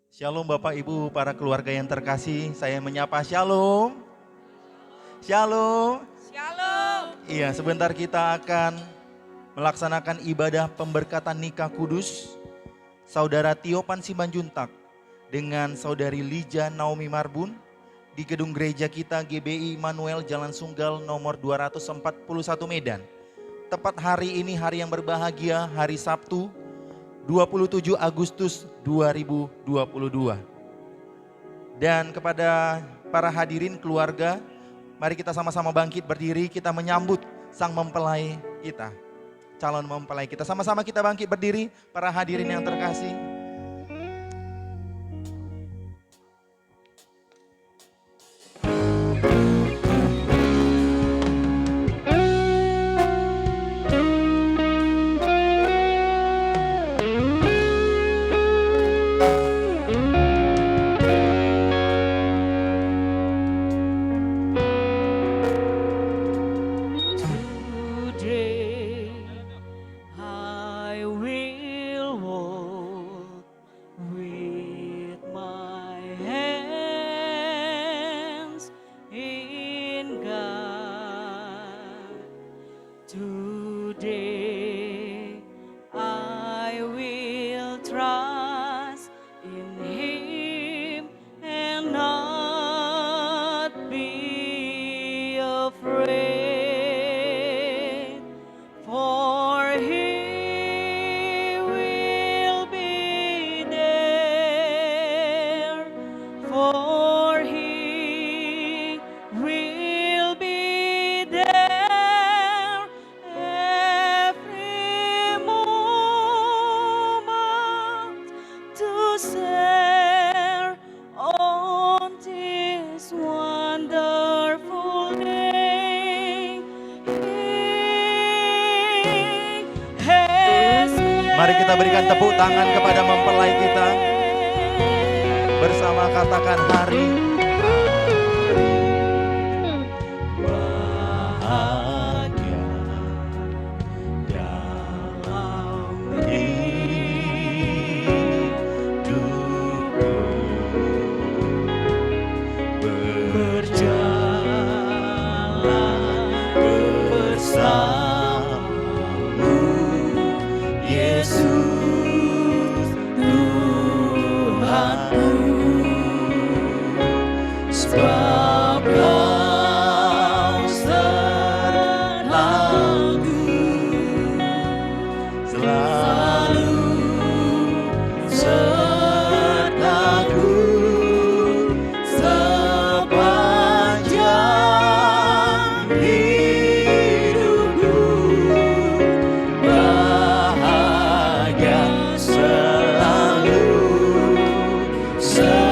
Shalom Bapak Ibu, para keluarga yang terkasih, saya menyapa Shalom. Shalom. Shalom. Iya, sebentar kita akan melaksanakan ibadah pemberkatan nikah kudus Saudara Tiopan Simanjuntak dengan Saudari Lija Naomi Marbun di gedung gereja kita GBI Immanuel Jalan Sunggal nomor 241 Medan. Tepat hari ini hari yang berbahagia, hari Sabtu 27 Agustus 2022. Dan kepada para hadirin keluarga, mari kita sama-sama bangkit berdiri, kita menyambut sang mempelai kita, calon mempelai kita. Sama-sama kita bangkit berdiri, para hadirin yang terkasih. Mari kita berikan tepuk tangan kepada mempelai kita. Bersama katakan hari bahagia dalam hidupku, berjalan bersamamu Yesus Tuhanku, sebab Kau selalu sertaku sepanjang hidupku, bahagia selalu sebab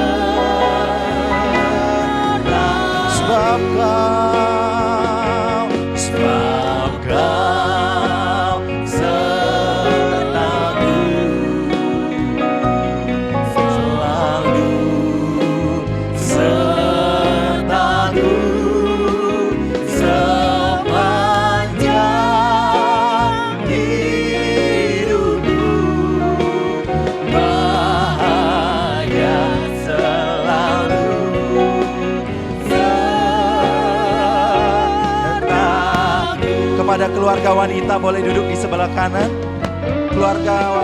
Kau sertaku selalu sertaku sepanjang hidupku, bahagia selalu sertaku. Kepada keluarga wanita boleh duduk di sebelah kanan, keluarga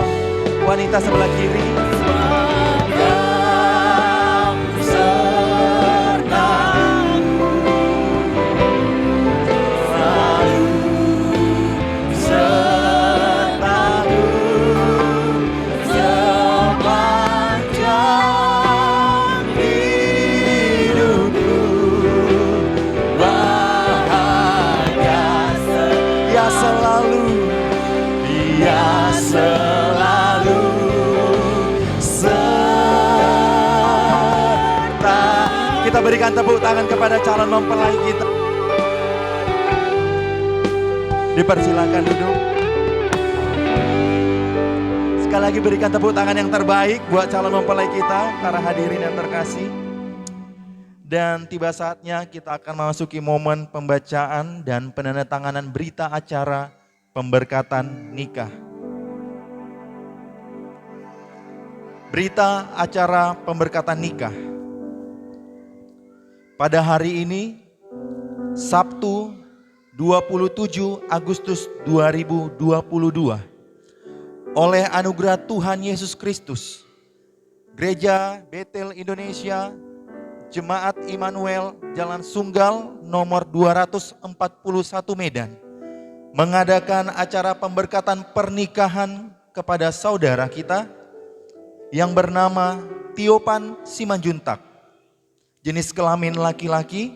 wanita sebelah kiri. Dia selalu serta. Kita berikan tepuk tangan kepada calon mempelai kita. Dipersilakan duduk. Sekali lagi berikan tepuk tangan yang terbaik buat calon mempelai kita, para hadirin yang terkasih. Dan tiba saatnya kita akan memasuki momen pembacaan dan penandatanganan berita acara pemberkatan nikah. Berita acara pemberkatan nikah. Pada hari ini, Sabtu 27 Agustus 2022, oleh anugerah Tuhan Yesus Kristus, Gereja Betel Indonesia, Jemaat Immanuel Jalan Sunggal nomor 241 Medan, mengadakan acara pemberkatan pernikahan kepada saudara kita yang bernama Tiopan Simanjuntak, jenis kelamin laki-laki,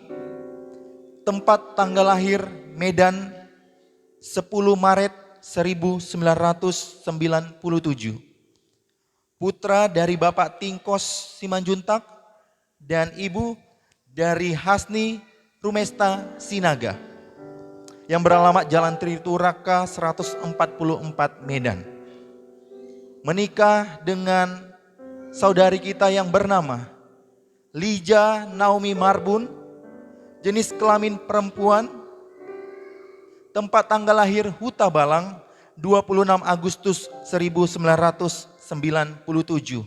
tempat tanggal lahir Medan 10 Maret 1997. Putra dari Bapak Tingkos Simanjuntak dan Ibu dari Hasni Rumesta Sinaga yang beralamat Jalan Trituraka 144 Medan. Menikah dengan saudari kita yang bernama Lija Naomi Marbun, jenis kelamin perempuan, tempat tanggal lahir Huta Balang 26 Agustus 1997.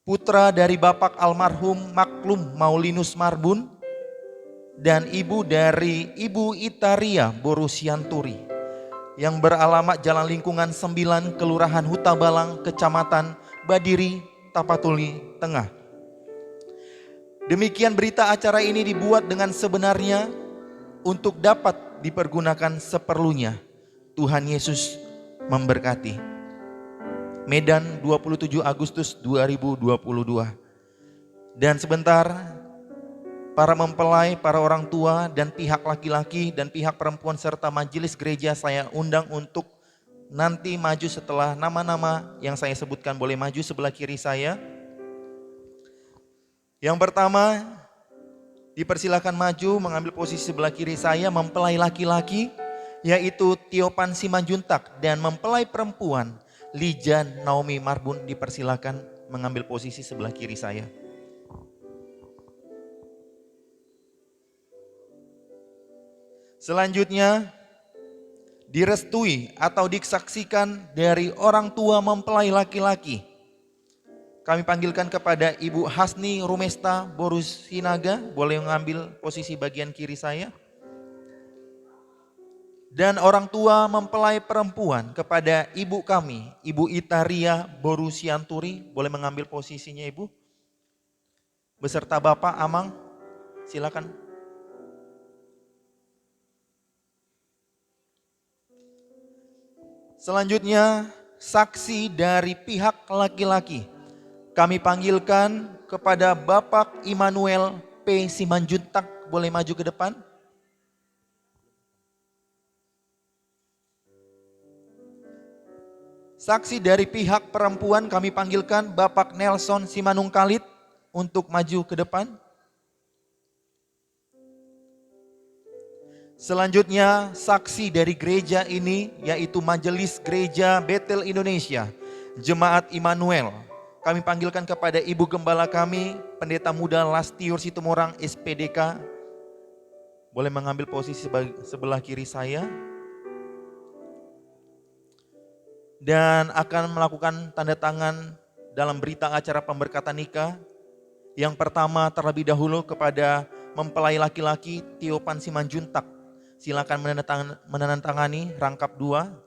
Putra dari Bapak almarhum Maklum Maulinus Marbun dan ibu dari Ibu Itaria Borusianturi yang beralamat Jalan Lingkungan 9, Kelurahan Huta Balang, Kecamatan Badiri, Tapatuli Tengah. Demikian berita acara ini dibuat dengan sebenarnya untuk dapat dipergunakan seperlunya. Tuhan Yesus memberkati. Medan 27 Agustus 2022. Dan sebentar para mempelai, para orang tua dan pihak laki-laki dan pihak perempuan serta majelis gereja saya undang untuk nanti maju setelah nama-nama yang saya sebutkan boleh maju sebelah kiri saya. Yang pertama, dipersilakan maju mengambil posisi sebelah kiri saya mempelai laki-laki yaitu Tiopan Simanjuntak dan mempelai perempuan Lija Naomi Marbun dipersilakan mengambil posisi sebelah kiri saya. Selanjutnya direstui atau disaksikan dari orang tua mempelai laki-laki. Kami panggilkan kepada Ibu Hasni Rumesta Borusinaga, boleh mengambil posisi bagian kiri saya. Dan orang tua mempelai perempuan kepada ibu kami, Ibu Itaria Borusianturi, boleh mengambil posisinya Ibu. Beserta Bapak Amang, silakan. Selanjutnya, saksi dari pihak laki-laki. Kami panggilkan kepada Bapak Immanuel P. Simanjuntak, boleh maju ke depan. Saksi dari pihak perempuan kami panggilkan Bapak Nelson Simanungkalit untuk maju ke depan. Selanjutnya saksi dari gereja ini yaitu Majelis Gereja Betel Indonesia, Jemaat Immanuel. Kami panggilkan kepada Ibu Gembala kami, Pendeta Muda Lastiur Situmorang SPDK. Boleh mengambil posisi sebelah kiri saya. Dan akan melakukan tanda tangan dalam berita acara pemberkatan nikah. Yang pertama terlebih dahulu kepada mempelai laki-laki Tiopan Simanjuntak. Silakan menandatangani rangkap 2.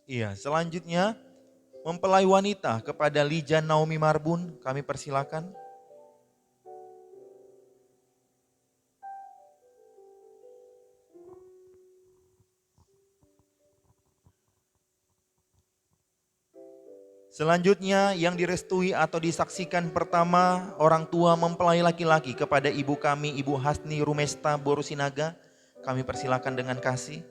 Iya, selanjutnya mempelai wanita kepada Lija Naomi Marbun, kami persilakan. Selanjutnya yang direstui atau disaksikan pertama orang tua mempelai laki-laki kepada ibu kami Ibu Hasni Rumesta Borusinaga. Kami persilakan dengan kasih.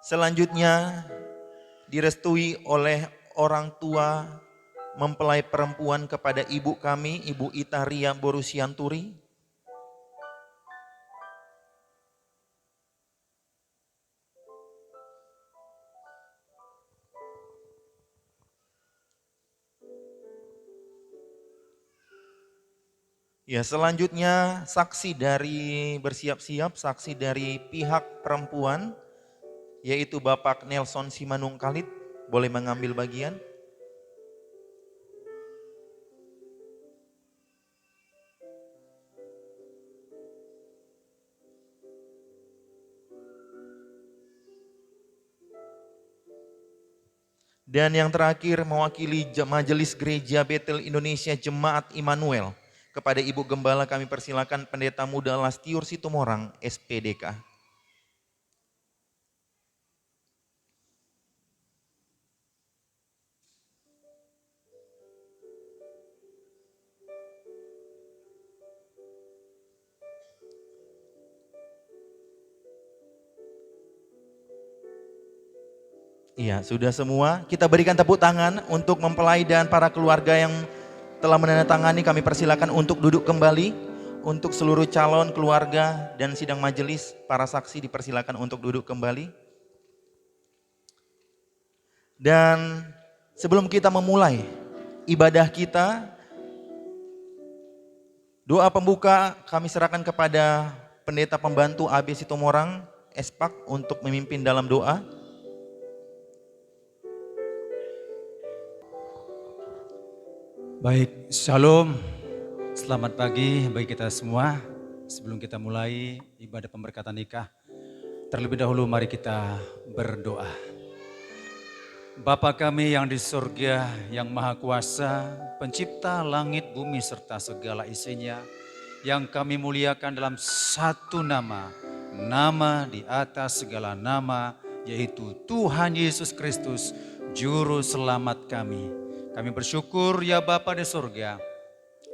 Selanjutnya direstui oleh orang tua mempelai perempuan kepada ibu kami, Ibu Itaria Borusianturi. Ya, selanjutnya saksi dari bersiap-siap, saksi dari pihak perempuan, yaitu Bapak Nelson Simanungkalit, boleh mengambil bagian. Dan yang terakhir mewakili Majelis Gereja Betel Indonesia Jemaat Immanuel, kepada Ibu Gembala kami persilakan Pendeta Muda Lastiur Situmorang, SPDK. Iya, sudah semua. Kita berikan tepuk tangan untuk mempelai dan para keluarga yang telah menandatangani. Kami persilakan untuk duduk kembali. Untuk seluruh calon keluarga dan sidang majelis, para saksi dipersilakan untuk duduk kembali. Dan sebelum kita memulai ibadah kita, doa pembuka kami serahkan kepada Pendeta Pembantu AB Situmorang, Espak, untuk memimpin dalam doa. Baik, shalom. Selamat pagi bagi kita semua. Sebelum kita mulai ibadah pemberkatan nikah, terlebih dahulu mari kita berdoa. Bapa kami yang di surga, yang maha kuasa, pencipta langit, bumi, serta segala isinya, yang kami muliakan dalam satu nama, nama di atas segala nama, yaitu Tuhan Yesus Kristus, Juru Selamat kami. Kami bersyukur ya Bapa di surga,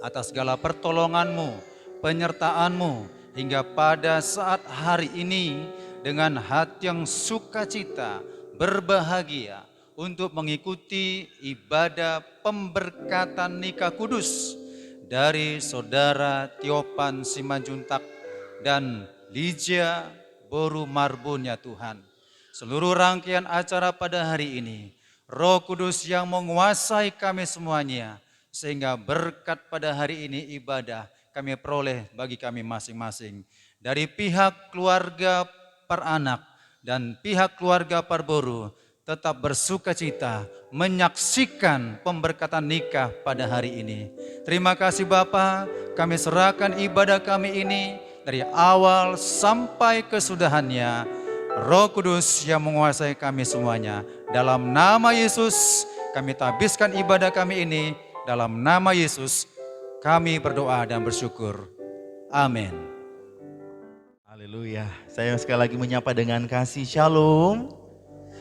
atas segala pertolongan-Mu, penyertaan-Mu, hingga pada saat hari ini dengan hati yang sukacita, berbahagia untuk mengikuti ibadah pemberkatan nikah kudus dari Saudara Tiopan Simanjuntak dan Lydia Boru Marbun ya Tuhan. Seluruh rangkaian acara pada hari ini, Roh Kudus yang menguasai kami semuanya, sehingga berkat pada hari ini ibadah kami peroleh bagi kami masing-masing. Dari pihak keluarga peranak dan pihak keluarga Parboru tetap bersukacita menyaksikan pemberkatan nikah pada hari ini. Terima kasih Bapa, kami serahkan ibadah kami ini dari awal sampai kesudahannya. Roh Kudus yang menguasai kami semuanya. Dalam nama Yesus kami tabiskan ibadah kami ini. Dalam nama Yesus kami berdoa dan bersyukur. Amin. Haleluya. Saya sekali lagi menyapa dengan kasih. Shalom.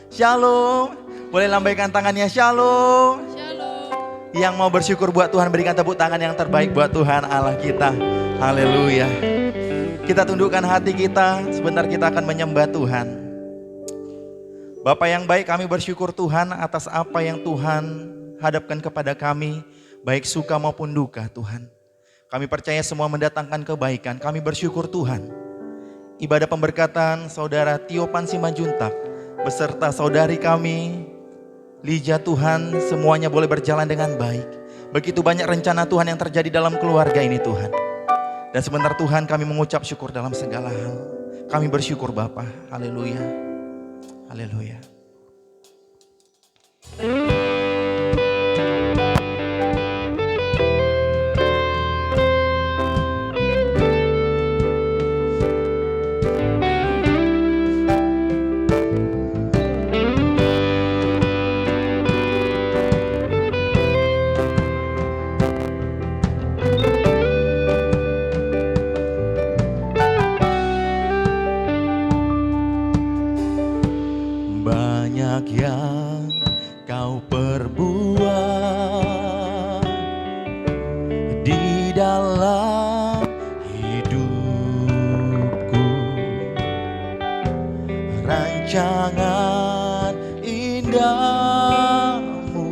Shalom. Boleh lambaikan tangannya. Shalom. Shalom. Yang mau bersyukur buat Tuhan, berikan tepuk tangan yang terbaik buat Tuhan Allah kita. Haleluya. Kita tundukkan hati kita, sebentar kita akan menyembah Tuhan. Bapa yang baik, kami bersyukur Tuhan atas apa yang Tuhan hadapkan kepada kami, baik suka maupun duka Tuhan. Kami percaya semua mendatangkan kebaikan. Kami bersyukur Tuhan. Ibadah pemberkatan Saudara Tiopan Simanjuntak beserta saudari kami Lydia Tuhan, semuanya boleh berjalan dengan baik. Begitu banyak rencana Tuhan yang terjadi dalam keluarga ini Tuhan. Dan sebentar Tuhan kami mengucap syukur dalam segala hal. Kami bersyukur Bapa. Haleluya. Haleluya. Banyak yang kau perbuat di dalam hidupku, rancangan indahmu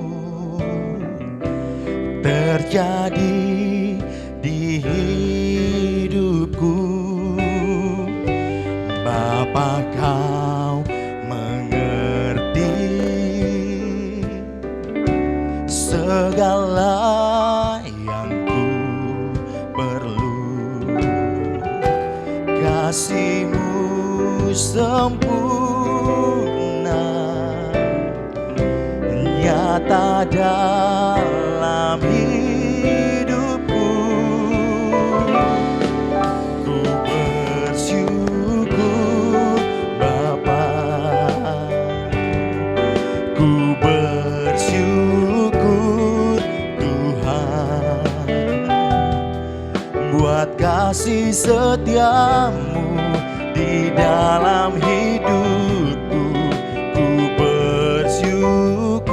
terjadi di hidupku. Bapa, Kau mengerti segala yang ku perlu. Kasih-Mu sempurna, nyata dalam hidupku. Ku bersyukur Bapa, ku bersyukur Tuhan, buat kasih setia-Mu di dalam hidupku. Ku bersyukur,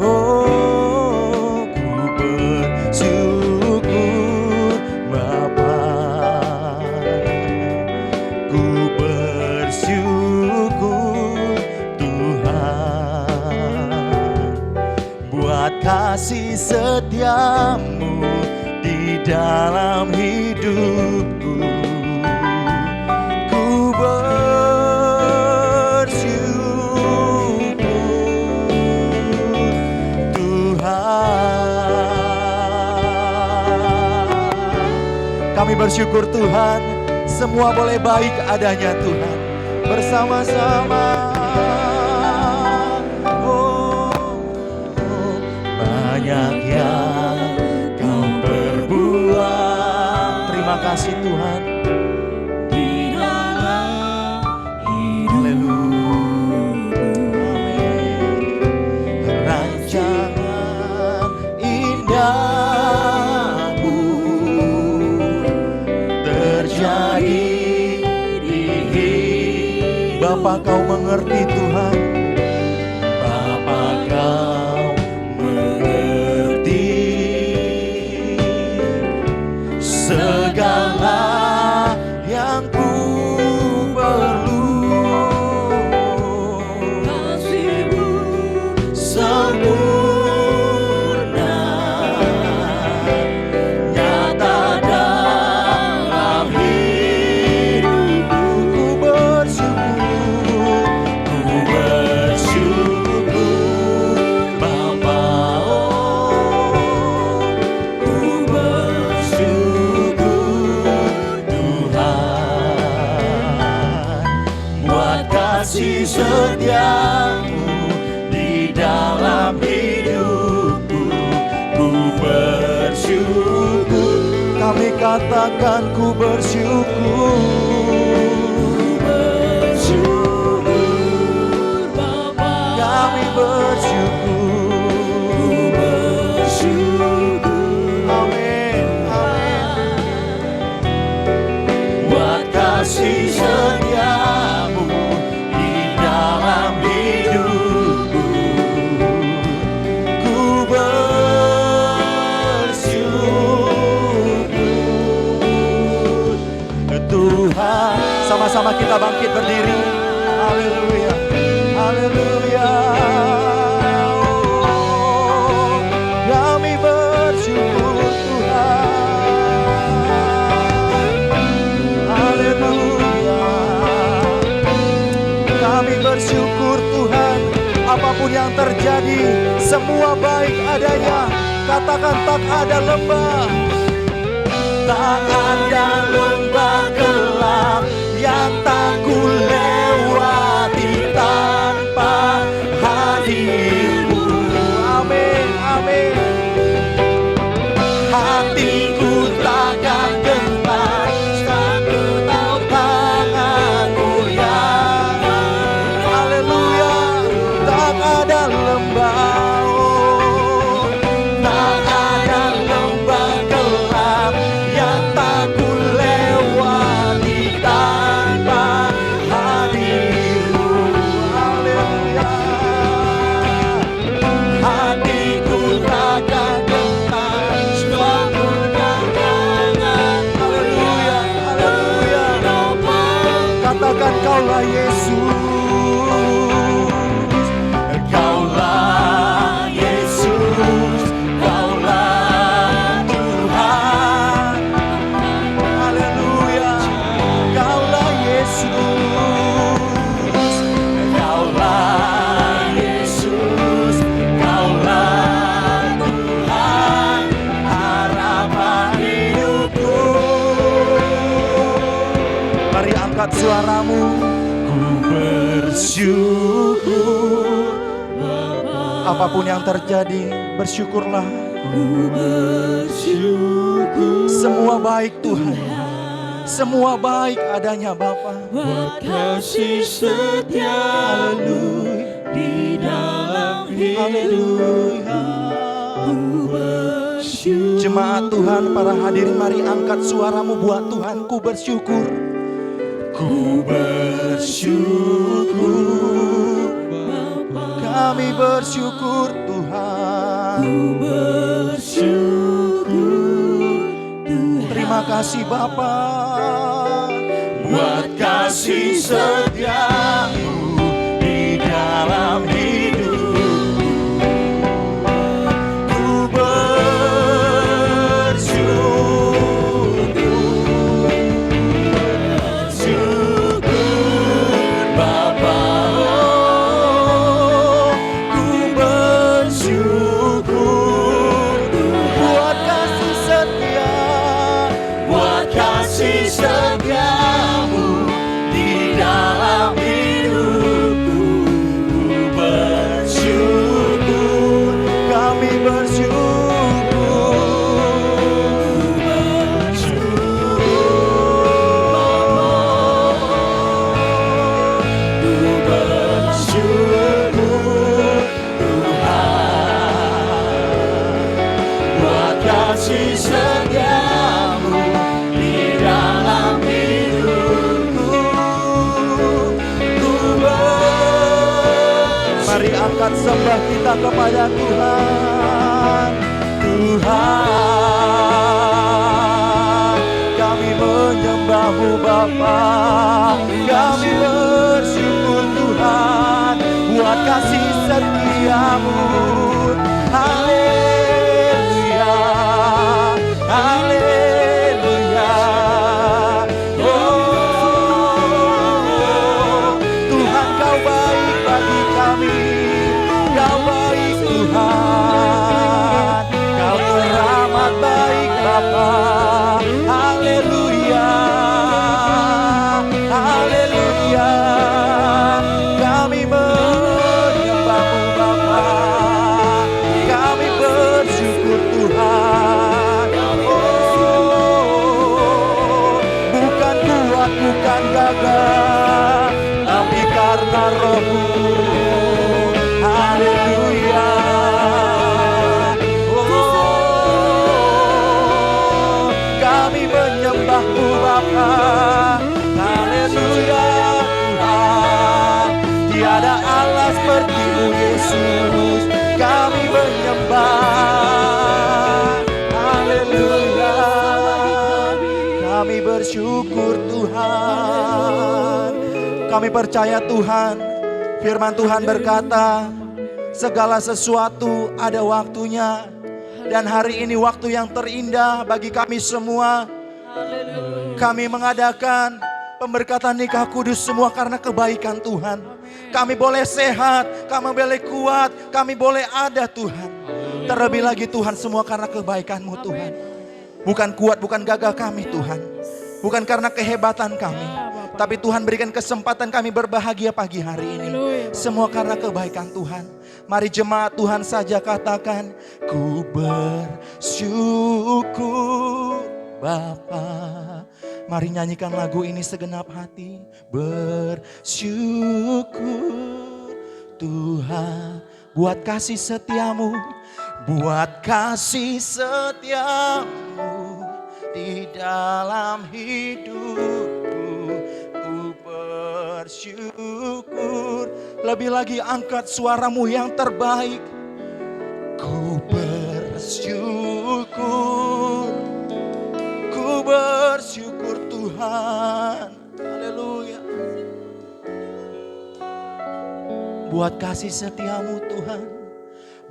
oh ku bersyukur Bapa, ku bersyukur Tuhan, buat kasih setia-Mu di dalam hidupku. Ku bersyukur Tuhan. Kami bersyukur Tuhan, semua boleh baik adanya Tuhan. Bersama-sama, banyak yang Kau perbuat. Terima kasih Tuhan. Di dalam hidupku. Amin. Rancangan indahmu terjadi di hidup. Bapa, Kau mengerti Tuhan. Bapa, Kau mengerti segala yang ku perlu. Kasih-Mu sempurna, nyata dalam hidupku. Ku bersyukur Bapa, ku bersyukur Tuhan, buat kasih setia-Mu di dalam hidupku. Ku bersyukur, kami katakan ku bersyukur. Kami bersyukur. Amin, amin. Buat kasih setia-Mu di dalam hidupku. Ku bersyukur Tuhan. Sama-sama kita bangkit berdiri. Haleluya, haleluya. Oh, kami bersyukur Tuhan. Haleluya. Kami bersyukur Tuhan, apapun yang terjadi, semua baik adanya. Katakan tak ada lembah, tak ada lembah gelap yang tak ku lewati tanpa hadir-Mu. Amin, amin. Hatiku takkan gentar saat ku tahu tangan-Mu yang haleluya. Tak ada lembah, oh, tak ada lembah gelap yang tak ku lewati tanpa hadir-Mu. Haleluya. Hatiku takkan gentar sebab ku tahu tangan. Haleluya, haleluya. Katakan Kaulah Yesus, Kaulah Yesus. angkat suaramu. Ku bersyukur. Apapun yang terjadi, bersyukurlah. Ku bersyukur. Semua baik Tuhan. Semua baik adanya Bapa. Buat kasih setia di dalam hidup. Jemaat Tuhan, para hadirin, mari angkat suaramu buat Tuhan. Ku bersyukur. Ku bersyukur. Kami bersyukur Tuhan. Ku bersyukur. Terima kasih Bapa buat kasih setiamu di dalam hidup. Ku bersyukur. Bersyukur Bapa. Ku bersyukur buat kasih setia, buat kasih setiamu di dalam hidupku. Ku bersyukur, kami bersyukur. Ku bersyukur Tuhan buat kasih setiamu di dalam hidupku. Ku mari angkat sembah kita kepada Tuhan. Tuhan, kami menyembah-Mu Bapa. Kami bersyukur Tuhan buat kasih setia-Mu. Haleluya, haleluya. Oh, Tuhan Kau baik bagi kami. Kau baik Tuhan. Kau teramat baik Bapa. Haleluya, haleluya. Kami menyembah-Mu Bapa. Kami bersyukur Tuhan. Oh, bukan kuat, bukan gagah, tapi karena Roh-Mu. Haleluya. Oh, kami menyembah-Mu Bapa. Haleluya Tuhan. Tiada Allah seperti-Mu Yesus. Kami menyembah. Haleluya. Kami bersyukur Tuhan. Kami percaya Tuhan. Firman Tuhan berkata, segala sesuatu ada waktunya. Dan hari ini waktu yang terindah bagi kami semua. Kami mengadakan pemberkatan nikah kudus semua karena kebaikan Tuhan. Kami boleh sehat, kami boleh kuat, kami boleh ada Tuhan. Terlebih lagi Tuhan, semua karena kebaikan-Mu Tuhan. Bukan kuat, bukan gagah kami Tuhan. Bukan karena kehebatan kami. Tapi Tuhan berikan kesempatan kami berbahagia pagi hari ini. Semua karena kebaikan Tuhan. Mari jemaat Tuhan saja katakan, ku bersyukur Bapa. Mari nyanyikan lagu ini segenap hati. Bersyukur Tuhan buat kasih setiamu. Buat kasih setiamu di dalam hidupku. Ku bersyukur. Lebih lagi angkat suaramu yang terbaik. Ku bersyukur. Ku bersyukur Tuhan. Haleluya. Buat kasih setiamu Tuhan.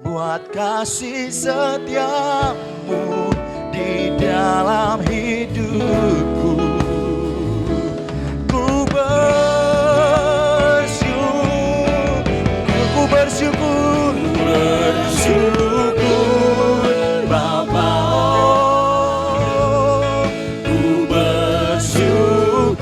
Buat kasih setiamu di dalam hidupku. Ku bersyukur, bersyukur Bapa. Oh, ku bersyukur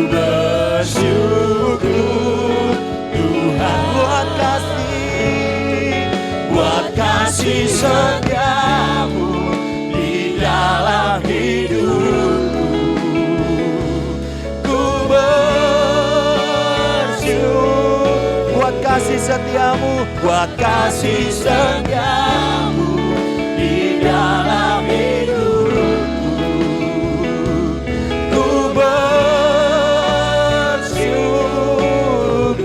bersyukur Tuhan buat kasih setiamu di dalam hidupku. Ku bersyukur buat kasih setiamu, buat kasih setiamu di dalam hidupku. Ku bersyukur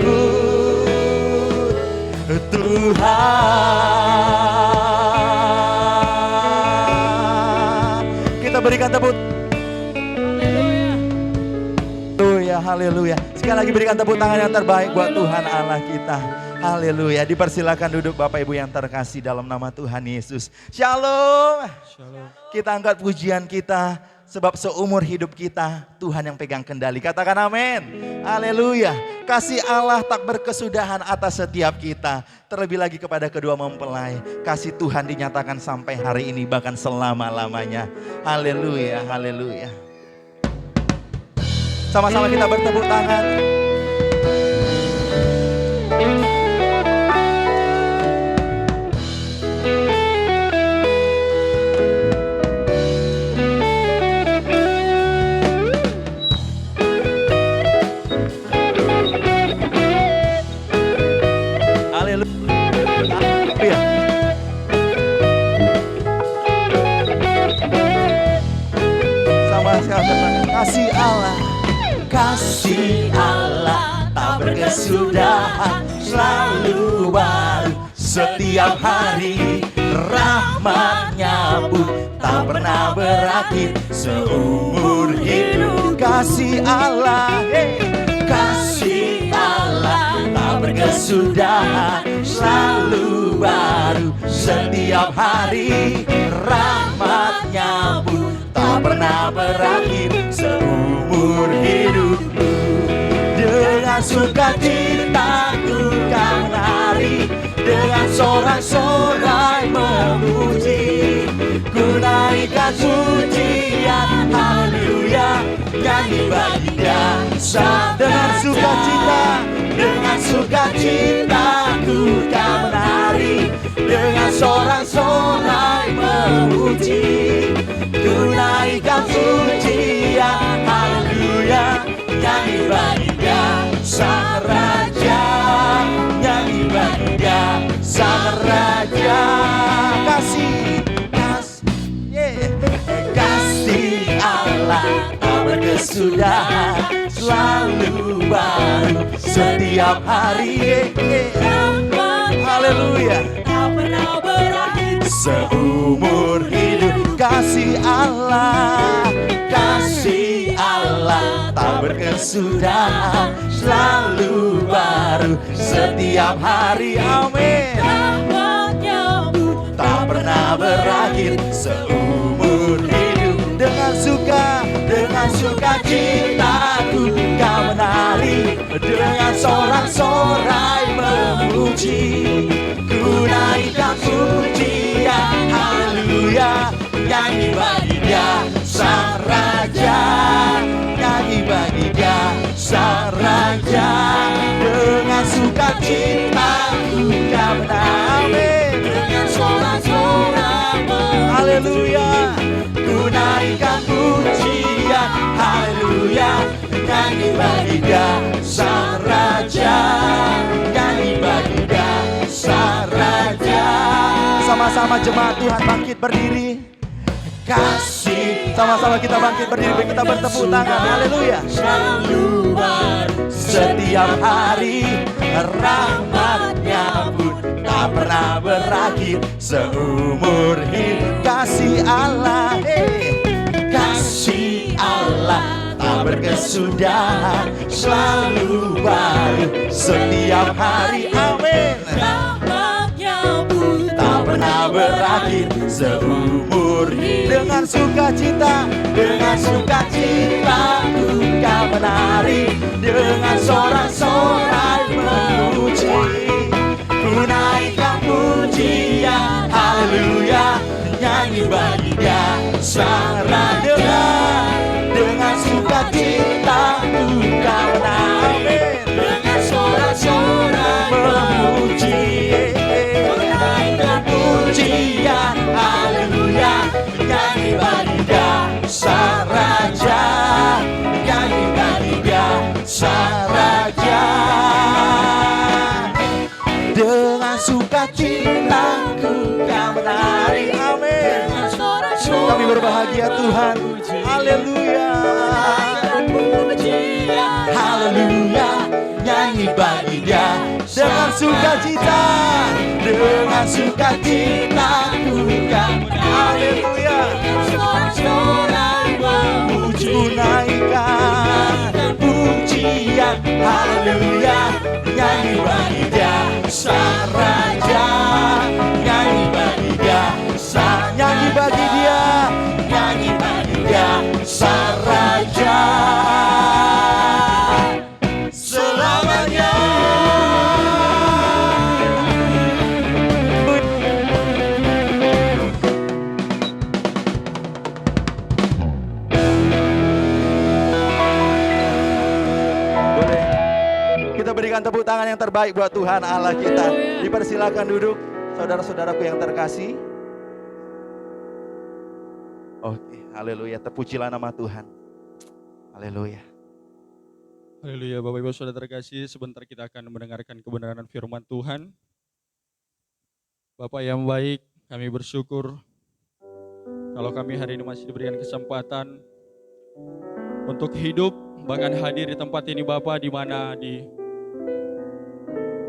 Tuhan. kita berikan tepuk. Haleluya, haleluya. Sekali lagi berikan tepuk tangan yang terbaik buat Tuhan Allah kita. Haleluya. Dipersilakan duduk Bapak Ibu yang terkasih dalam nama Tuhan Yesus. Shalom. Kita angkat pujian kita sebab seumur hidup kita Tuhan yang pegang kendali. Katakan amin. Haleluya. Kasih Allah tak berkesudahan atas setiap kita. Terlebih lagi kepada kedua mempelai. Kasih Tuhan dinyatakan sampai hari ini bahkan selama-lamanya. Haleluya, haleluya. Sama-sama kita bertepuk tangan. Haleluya. Sama-sama kasih Allah. Kasih Allah tak berkesudahan, selalu baru setiap hari. Rahmat-Nya pun tak pernah berakhir seumur hidup. Kasih Allah, Kasih Allah tak berkesudahan, selalu baru setiap hari. Rahmat-Nya pun tak pernah berakhir seumur hidupku. Dengan sukacita ku kan menari, dengan sorak-sorai memuji. Ku naikkan pujian, haleluya, nyanyi bagi Dia. dengan sukacita, Dengan sukacita ku kan menari, dengan sorak-sorai memuji. Ku naikkan pujian, haleluya, nyanyi bagi Dia Sang Raja, nyanyi bagi Dia Sang Raja. Kasih Allah tak berkesudahan, selalu baru setiap hari. haleluya. Tak pernah berakhir seumur hidup. Kasih Allah, Kasih Allah tak berkesudahan, selalu baru setiap hari. amin. Rahmat-Nya pun tak pernah berakhir seumur hidup. Dengan sukacita ku kan menari, dengan sorak-sorai memuji. Ku naikkan pujian, haleluya, nyanyi bagi Dia Sang Raja, nyanyi bagi Dia Sang Raja. Dengan sukacita ku kan menari, dengan sorak-sorai memuji. haleluya. Ku naikkan pujian, haleluya, nyanyi bagi Dia Sang Raja, nyanyi bagi Dia Sang Raja. Sama-sama jemaat Tuhan bangkit berdiri. Kasih Sama-sama kita bangkit berdiri, kita bertepuk tangan. Haleluya. selalu baru setiap hari. Rahmat-Nya pun tak pernah berakhir seumur hidup. Kasih Allah, Kasih Allah tak berkesudahan, selalu baru setiap hari. amin. Rahmat-Nya pun tak pernah berakhir seumur hidup. Dengan sukacita, Dengan sukacita ku kan menari, dengan sorak-sorai memuji. Ku naikkan pujian, haleluya, nyanyi bagi Dia Sang Raja. Dengan sukacita ku Sang Raja. Dengan sukacitaku kau menari. Amin. Kami berbahagia Tuhan. Haleluya. Haleluya. Nyanyi bagi Dia dengan sukacita. Dengan sukacitaku kau menari. Haleluya. Ku naikkan pujian. Haleluya. Nyanyi bagi Dia Sang Raja. Nyanyi bagi Dia nyanyi bagi Dia, nyanyi bagi Dia Sang Raja selamanya. Boleh kita berikan tepuk tangan yang terbaik buat Tuhan Allah kita. Dipersilakan duduk saudara-saudaraku yang terkasih. Oke, haleluya, terpujilah nama Tuhan. Haleluya. Haleluya, Bapak Ibu Saudara terkasih, sebentar kita akan mendengarkan kebenaran firman Tuhan. Bapak yang baik, kami bersyukur kalau kami hari ini masih diberikan kesempatan untuk hidup, bahkan hadir di tempat ini Bapak, di mana di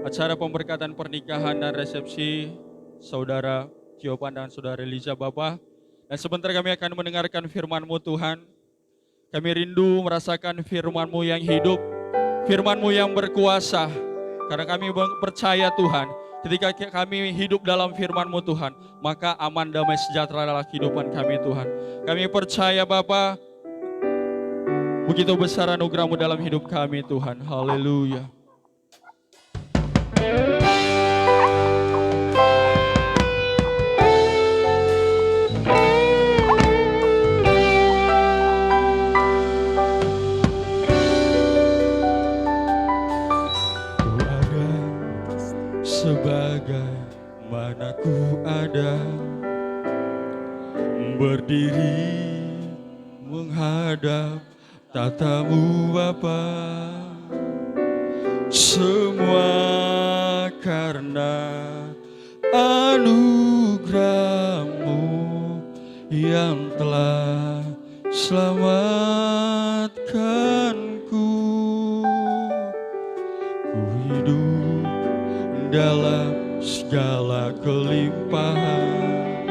acara pemberkatan pernikahan dan resepsi Saudara Tiopan dan Saudara Eliza Bapak. Dan sebentar kami akan mendengarkan firman-Mu Tuhan. Kami rindu merasakan firman-Mu yang hidup, firman-Mu yang berkuasa. Karena kami percaya Tuhan, ketika kami hidup dalam firman-Mu Tuhan, maka aman, damai, sejahtera adalah kehidupan kami Tuhan. Kami percaya Bapa, begitu besar anugerah-Mu dalam hidup kami Tuhan. Haleluya. Sebagaimana ku ada, berdiri menghadap tatamu Bapa, semua karena anugerah-Mu yang telah selamatkanku. Ku hidup dalam segala kelimpahan,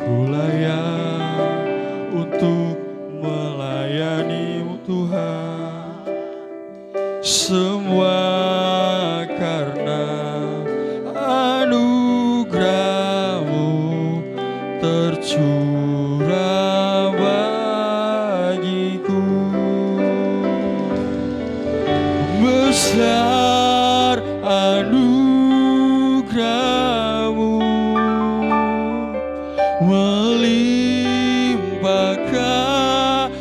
ku layak untuk melayani-Mu Tuhan. Semua karena anugerah-Mu tercurah bagiku. Besar anugerah-Mu, melimpah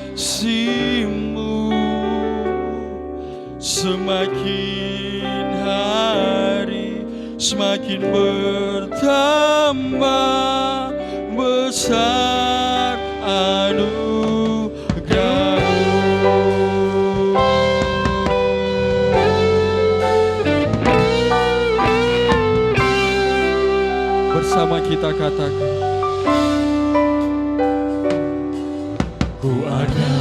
kasih-Mu, semakin hari semakin bertambah besar anugerah-Mu. Bersama kita katakan, ku ada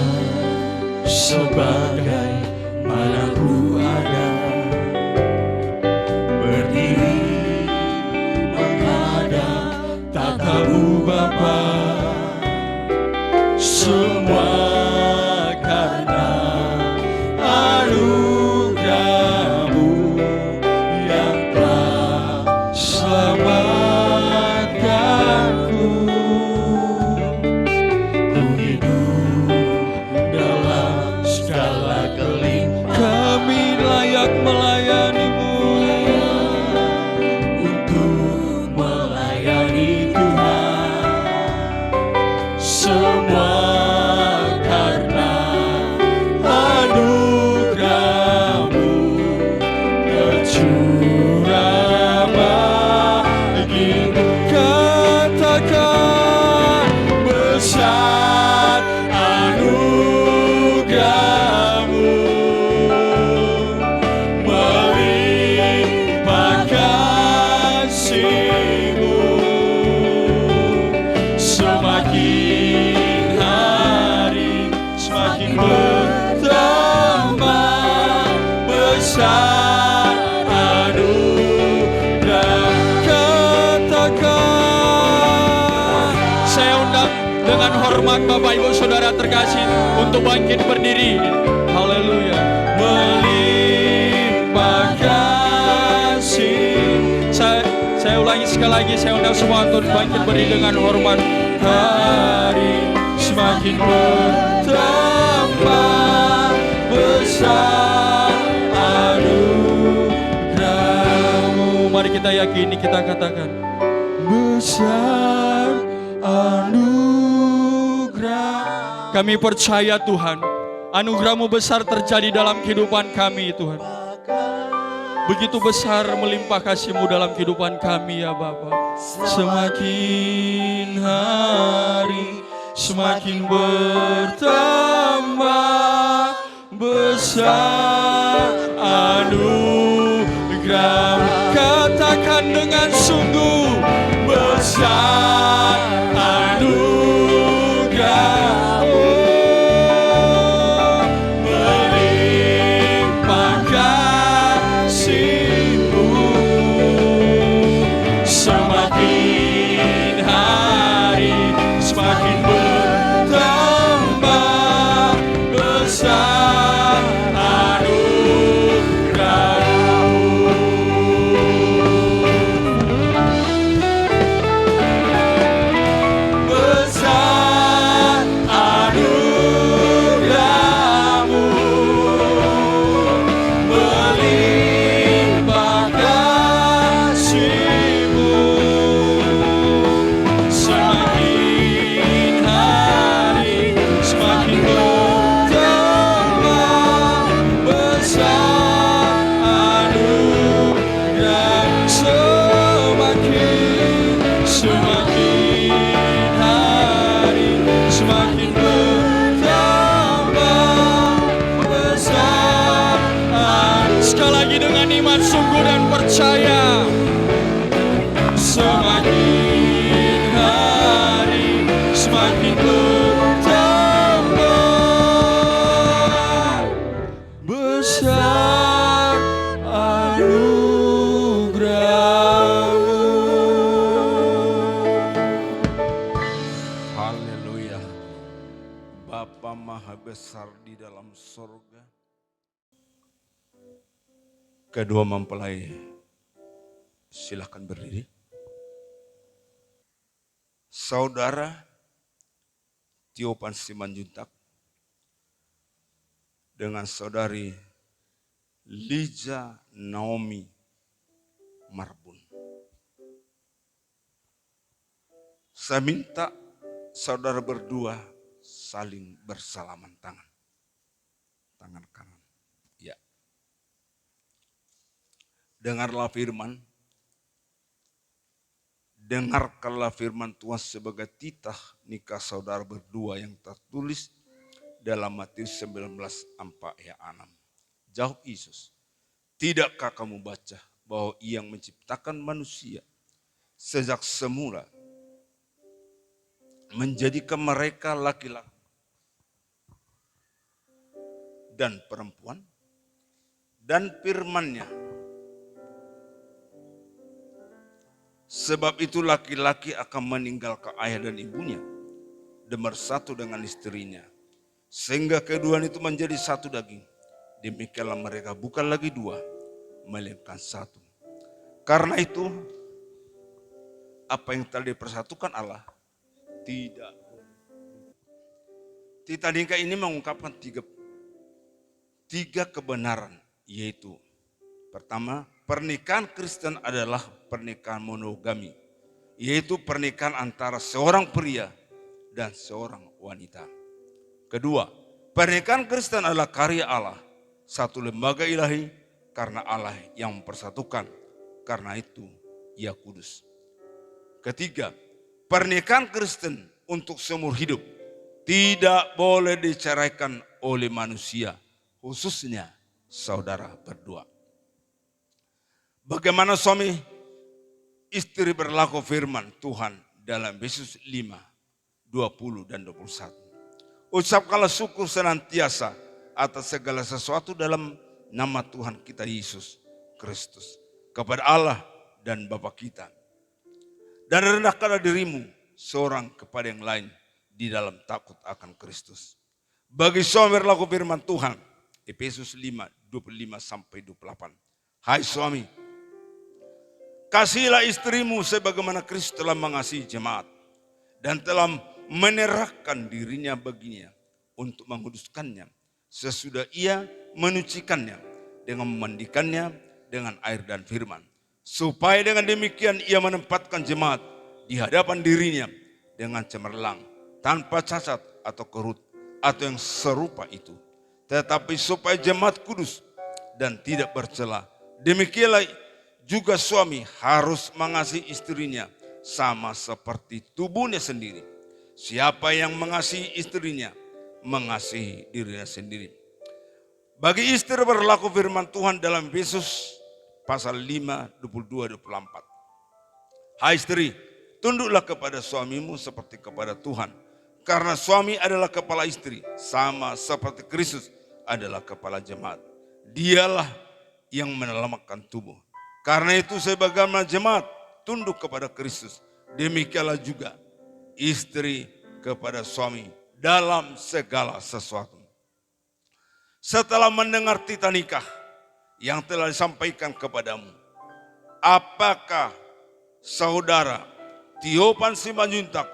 sebagai mana ku ada, berdiri menghadap tatamu Bapa, semua karena anugerah-Mu yang telah selamatkan. besar anugerah. Katakan, saya undang dengan hormat Bapak Ibu Saudara terkasih untuk bangkit berdiri. Haleluya. Melimpah kasih. Saya ulangi sekali lagi, saya undang semua untuk bangkit berdiri dengan hormat. Hari semakin bertambah besar anugerah-Mu. Mari kita yakini, kita katakan, besar anugerah. Kami percaya Tuhan, anugerah-Mu besar terjadi dalam kehidupan kami Tuhan. Begitu besar melimpah kasih-Mu dalam kehidupan kami ya Bapa. Semakin hari semakin bertambah besar anugerah. Katakan dengan sungguh, besar anugerah. Percaya, semakin hari semakin bertambah besar anugerah-Mu. Haleluya. Bapa Maha Besar di dalam sorga, kedua mempelai silakan berdiri. Saudara Tiopan Simanjuntak dengan saudari Lija Naomi Marbun. Saya minta saudara berdua saling bersalaman tangan. Tangan kanan. Ya. Dengarlah firman. Dengarkanlah firman Tuhan sebagai titah nikah saudara berdua yang tertulis dalam Matius 19:4 ayat 6. Jawab Yesus, tidakkah kamu baca bahwa Ia yang menciptakan manusia sejak semula menjadikan mereka laki-laki dan perempuan, dan firman-Nya, sebab itu laki-laki akan meninggalkan ayah dan ibunya dan bersatu dengan istrinya, sehingga keduanya itu menjadi satu daging. Demikianlah mereka bukan lagi dua, melainkan satu. Karena itu, apa yang telah dipersatukan Allah tidak. Titah nikah ini mengungkapkan tiga kebenaran, yaitu pertama, pernikahan Kristen adalah pernikahan monogami, yaitu pernikahan antara seorang pria dan seorang wanita. Kedua, pernikahan Kristen adalah karya Allah, satu lembaga ilahi karena Allah yang mempersatukan, karena itu Ia kudus. Ketiga, pernikahan Kristen untuk seumur hidup tidak boleh diceraikan oleh manusia, khususnya saudara berdua. Bagaimana suami istri berlaku firman Tuhan dalam Yesus 5:20 dan 21. Ucapkanlah syukur senantiasa atas segala sesuatu dalam nama Tuhan kita Yesus Kristus, kepada Allah dan Bapa kita. Dan rendahkanlah dirimu seorang kepada yang lain di dalam takut akan Kristus. Bagi suami berlaku firman Tuhan, Efesus 5:25-28. Hai suami, kasihilah istrimu sebagaimana Kristus telah mengasihi jemaat dan telah menyerahkan dirinya baginya untuk menguduskannya sesudah ia menyucikannya dengan memandikannya dengan air dan firman, supaya dengan demikian ia menempatkan jemaat di hadapan dirinya dengan cemerlang, tanpa cacat atau kerut atau yang serupa itu, tetapi supaya jemaat kudus dan tidak bercela. Demikianlah juga suami harus mengasihi istrinya sama seperti tubuhnya sendiri. Siapa yang mengasihi istrinya, mengasihi dirinya sendiri. Bagi istri berlaku firman Tuhan dalam Efesus pasal 5:22-24. Hai istri, tunduklah kepada suamimu seperti kepada Tuhan. Karena suami adalah kepala istri, sama seperti Kristus adalah kepala jemaat. Dialah yang menyelamatkan tubuh. Karena itu sebagaimana jemaat tunduk kepada Kristus, demikianlah juga istri kepada suami dalam segala sesuatu. Setelah mendengar titah nikah yang telah disampaikan kepadamu, apakah saudara Tiopan Simanjuntak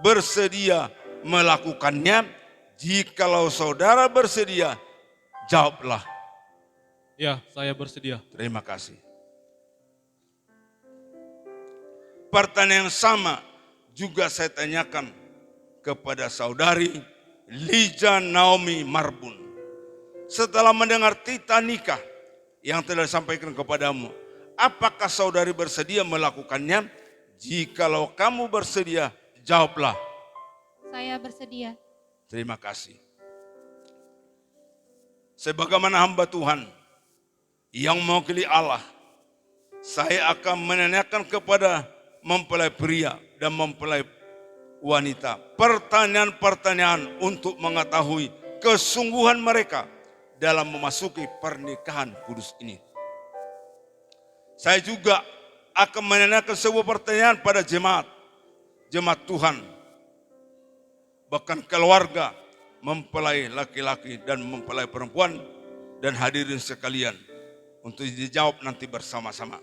bersedia melakukannya? Jikalau saudara bersedia, jawablah. Ya, saya bersedia. Terima kasih. Pertanyaan yang sama juga saya tanyakan kepada saudari Lija Naomi Marbun. Setelah mendengar titah nikah yang telah disampaikan kepadamu, apakah saudari bersedia melakukannya? Jikalau kamu bersedia, jawablah. Saya bersedia. Terima kasih. Sebagaimana hamba Tuhan yang mewakili Allah, saya akan menanyakan kepada mempelai pria dan mempelai wanita pertanyaan-pertanyaan untuk mengetahui kesungguhan mereka dalam memasuki pernikahan kudus ini. Saya juga akan menanyakan sebuah pertanyaan pada jemaat Tuhan, bahkan keluarga, mempelai laki-laki dan mempelai perempuan dan hadirin sekalian, untuk dijawab nanti bersama-sama.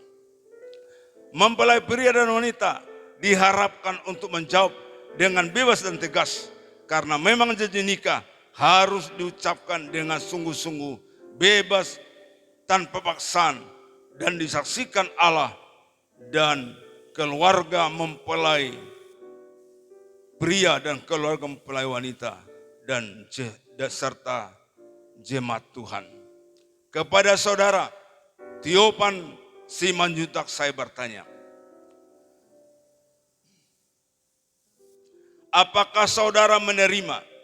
Mempelai pria dan wanita diharapkan untuk menjawab dengan bebas dan tegas, karena memang janji nikah harus diucapkan dengan sungguh-sungguh, bebas, tanpa paksaan, dan disaksikan Allah dan keluarga mempelai pria dan keluarga mempelai wanita dan serta jemaat Tuhan. Kepada saudara Tiopan Simanjuntak saya bertanya, apakah saudara menerima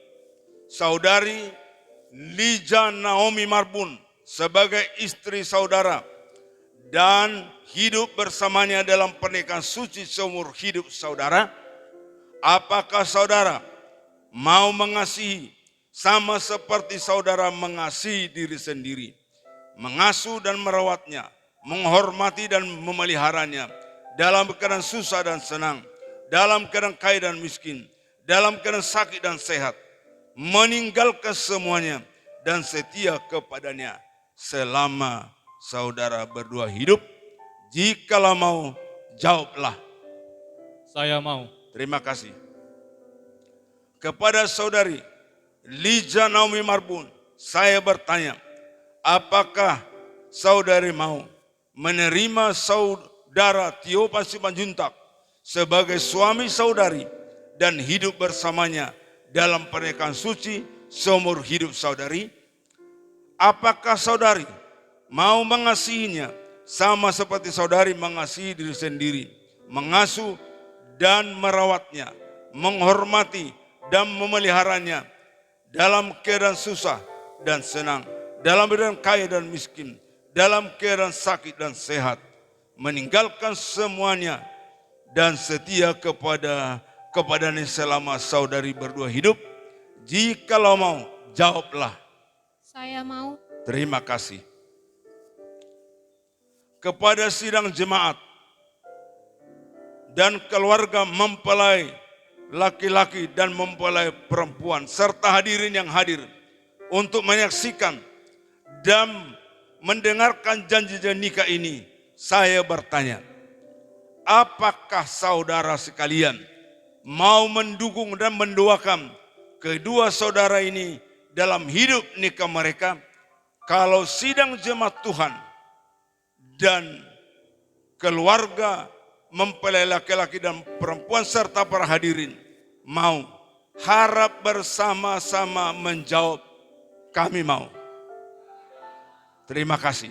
saudari Lija Naomi Marbun sebagai istri saudara dan hidup bersamanya dalam pernikahan suci seumur hidup saudara? Apakah saudara mau mengasihi sama seperti saudara mengasihi diri sendiri, mengasuh dan merawatnya, menghormati dan memeliharanya dalam keadaan susah dan senang, dalam keadaan kaya dan miskin, dalam keadaan sakit dan sehat, meninggalkan semuanya dan setia kepadanya selama saudara berdua hidup? Jikalau mau, jawablah. Saya mau. Terima kasih. Kepada saudari Lija Naomi Marbun, saya bertanya, apakah saudari mau menerima saudara Tiopan Simanjuntak sebagai suami saudari dan hidup bersamanya dalam pernikahan suci seumur hidup saudari? Apakah saudari mau mengasihinya sama seperti saudari mengasihi diri sendiri, mengasuh dan merawatnya, menghormati dan memeliharanya dalam keadaan susah dan senang, dalam keadaan kaya dan miskin, dalam keadaan sakit dan sehat, meninggalkan semuanya dan setia kepadanya selama saudari berdua hidup? Jikalau mau, jawablah. Saya mau. Terima kasih. kepada sidang jemaat dan keluarga mempelai laki-laki dan mempelai perempuan serta hadirin yang hadir untuk menyaksikan dan mendengarkan janji nikah ini, saya bertanya, apakah saudara sekalian mau mendukung dan mendoakan kedua saudara ini dalam hidup nikah mereka? Kalau sidang jemaat Tuhan dan keluarga mempelai laki-laki dan perempuan serta para hadirin mau, harap bersama-sama menjawab, kami mau. Terima kasih.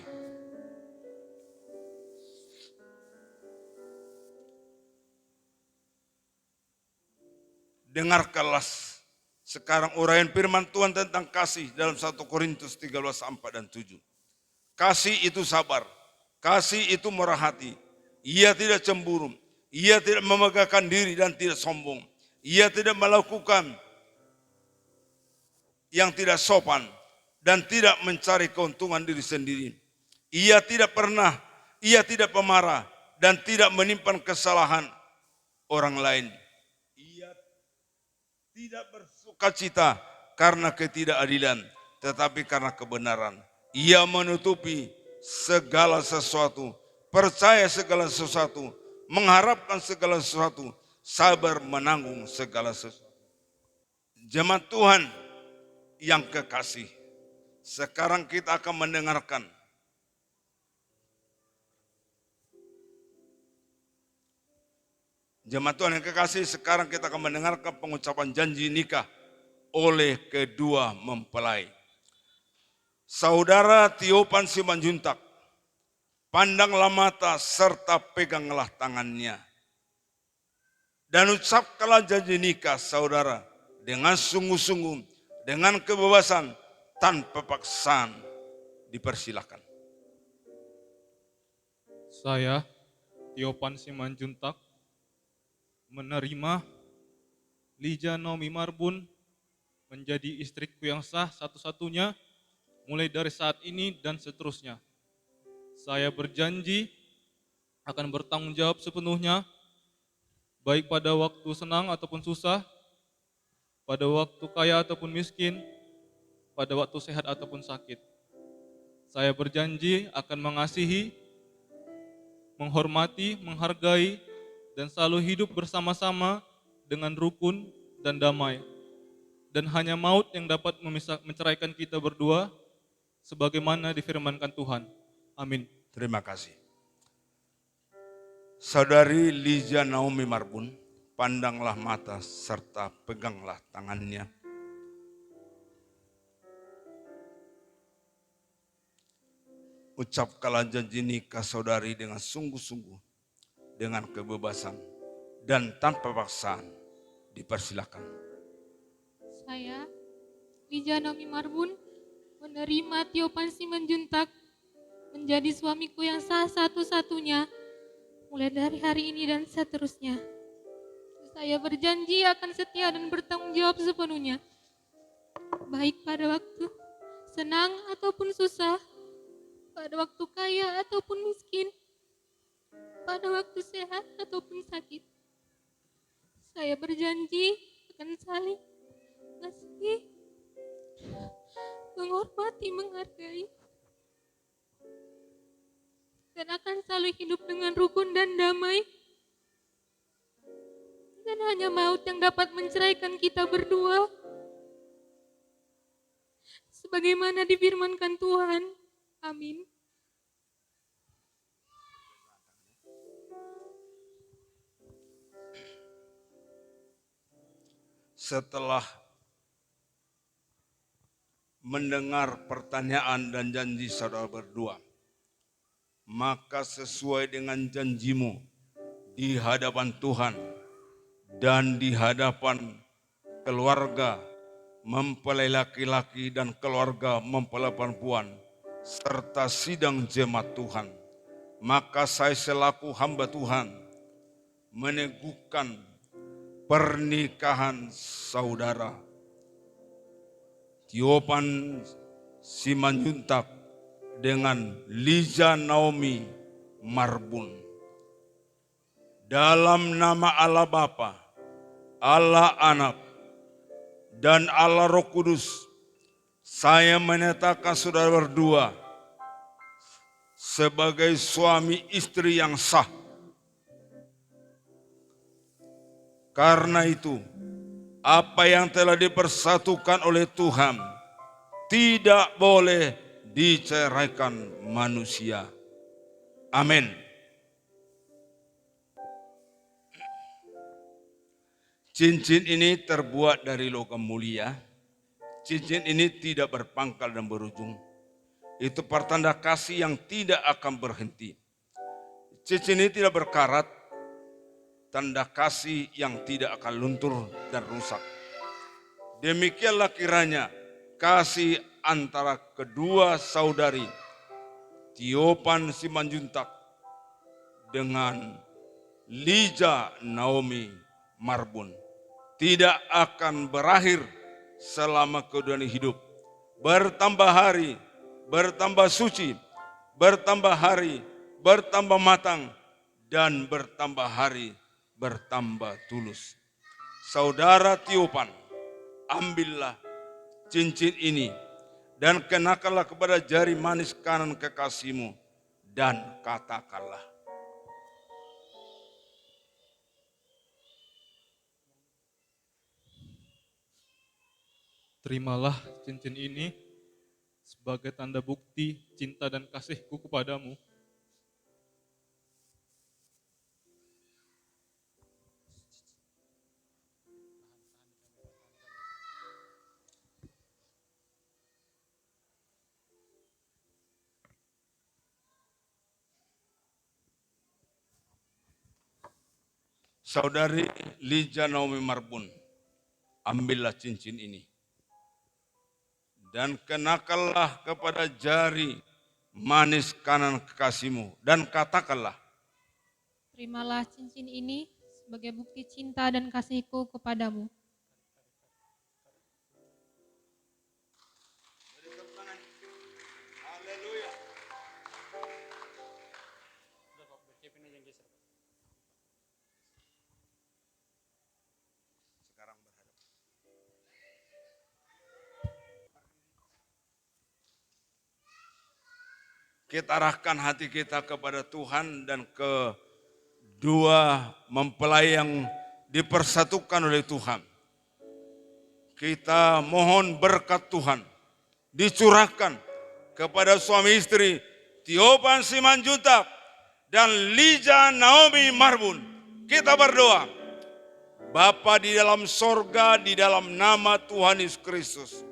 Dengarkanlah sekarang uraian firman Tuhan tentang kasih dalam 1 Korintus 13:4 dan 7. Kasih itu sabar, kasih itu murah hati, ia tidak cemburu, ia tidak memegahkan diri dan tidak sombong, ia tidak melakukan yang tidak sopan dan tidak mencari keuntungan diri sendiri. Ia tidak pemarah dan tidak menyimpan kesalahan orang lain. Ia tidak bersukacita karena ketidakadilan, tetapi karena kebenaran. Ia menutupi segala sesuatu, percaya segala sesuatu, mengharapkan segala sesuatu, sabar menanggung segala sesuatu. Jemaat Tuhan yang kekasih, sekarang kita akan mendengarkan jemaat Tuhan yang kekasih, sekarang kita akan mendengarkan pengucapan janji nikah oleh kedua mempelai. Saudara Tiopan Simanjuntak, pandanglah mata serta peganglah tangannya. Dan ucapkanlah janji nikah saudara dengan sungguh-sungguh, dengan kebebasan, tanpa paksaan. Dipersilakan. Saya, Tiopan Simanjuntak, menerima Lija Naomi Marbun menjadi istriku yang sah satu-satunya mulai dari saat ini dan seterusnya. Saya berjanji akan bertanggung jawab sepenuhnya, baik pada waktu senang ataupun susah, pada waktu kaya ataupun miskin, pada waktu sehat ataupun sakit. Saya berjanji akan mengasihi, menghormati, menghargai, dan selalu hidup bersama-sama dengan rukun dan damai. Dan hanya maut yang dapat menceraikan kita berdua, sebagaimana difirmankan Tuhan. Amin. Terima kasih. Saudari Lija Naomi Marbun, pandanglah mata serta peganglah tangannya. Ucapkanlah janji nikah saudari dengan sungguh-sungguh, dengan kebebasan dan tanpa paksaan. Dipersilakan. Saya, Lija Naomi Marbun, menerima Tiopan Simanjuntak menjadi suamiku yang sah satu-satunya mulai dari hari ini dan seterusnya. Saya berjanji akan setia dan bertanggung jawab sepenuhnya, baik pada waktu senang ataupun susah, pada waktu kaya ataupun miskin, pada waktu sehat ataupun sakit. Saya berjanji akan saling mengasihi, menghormati, menghargai, dan akan selalu hidup dengan rukun dan damai. Dan hanya maut yang dapat menceraikan kita berdua, sebagaimana difirmankan Tuhan. Amin. Setelah mendengar pertanyaan dan janji saudara berdua, maka sesuai dengan janjimu di hadapan Tuhan dan di hadapan keluarga mempelai laki-laki dan keluarga mempelai perempuan serta sidang jemaat Tuhan, maka saya selaku hamba Tuhan meneguhkan pernikahan saudara Tiopan Simanjuntak dengan Lija Naomi Marbun. Dalam nama Allah Bapa, Allah Anak, dan Allah Roh Kudus, saya menyatakan saudara berdua sebagai suami istri yang sah. Karena itu, apa yang telah dipersatukan oleh Tuhan tidak boleh diceraikan manusia. Amin. Cincin ini terbuat dari logam mulia. Cincin ini tidak berpangkal dan berujung. Itu pertanda kasih yang tidak akan berhenti. Cincin ini tidak berkarat, tanda kasih yang tidak akan luntur dan rusak. Demikianlah kiranya kasih antara kedua saudari Tiopan Simanjuntak dengan Lija Naomi Marbun tidak akan berakhir selama keduanya hidup. Bertambah hari, bertambah suci, bertambah hari, bertambah matang, dan bertambah hari, bertambah tulus. Saudara Tiopan, ambillah cincin ini dan kenakanlah kepada jari manis kanan kekasihmu dan katakanlah, Terimalah cincin ini sebagai tanda bukti cinta dan kasihku kepadamu. saudari Lija Naomi Marbun, ambillah cincin ini dan kenakanlah kepada jari manis kanan kekasihmu dan katakanlah, Terimalah cincin ini sebagai bukti cinta dan kasihku kepadamu. kita arahkan hati kita kepada Tuhan dan kedua mempelai yang dipersatukan oleh Tuhan. Kita mohon berkat Tuhan dicurahkan kepada suami istri Tiopan Simanjuntak dan Lija Naomi Marbun. Kita berdoa. Bapa di dalam sorga, di dalam nama Tuhan Yesus Kristus.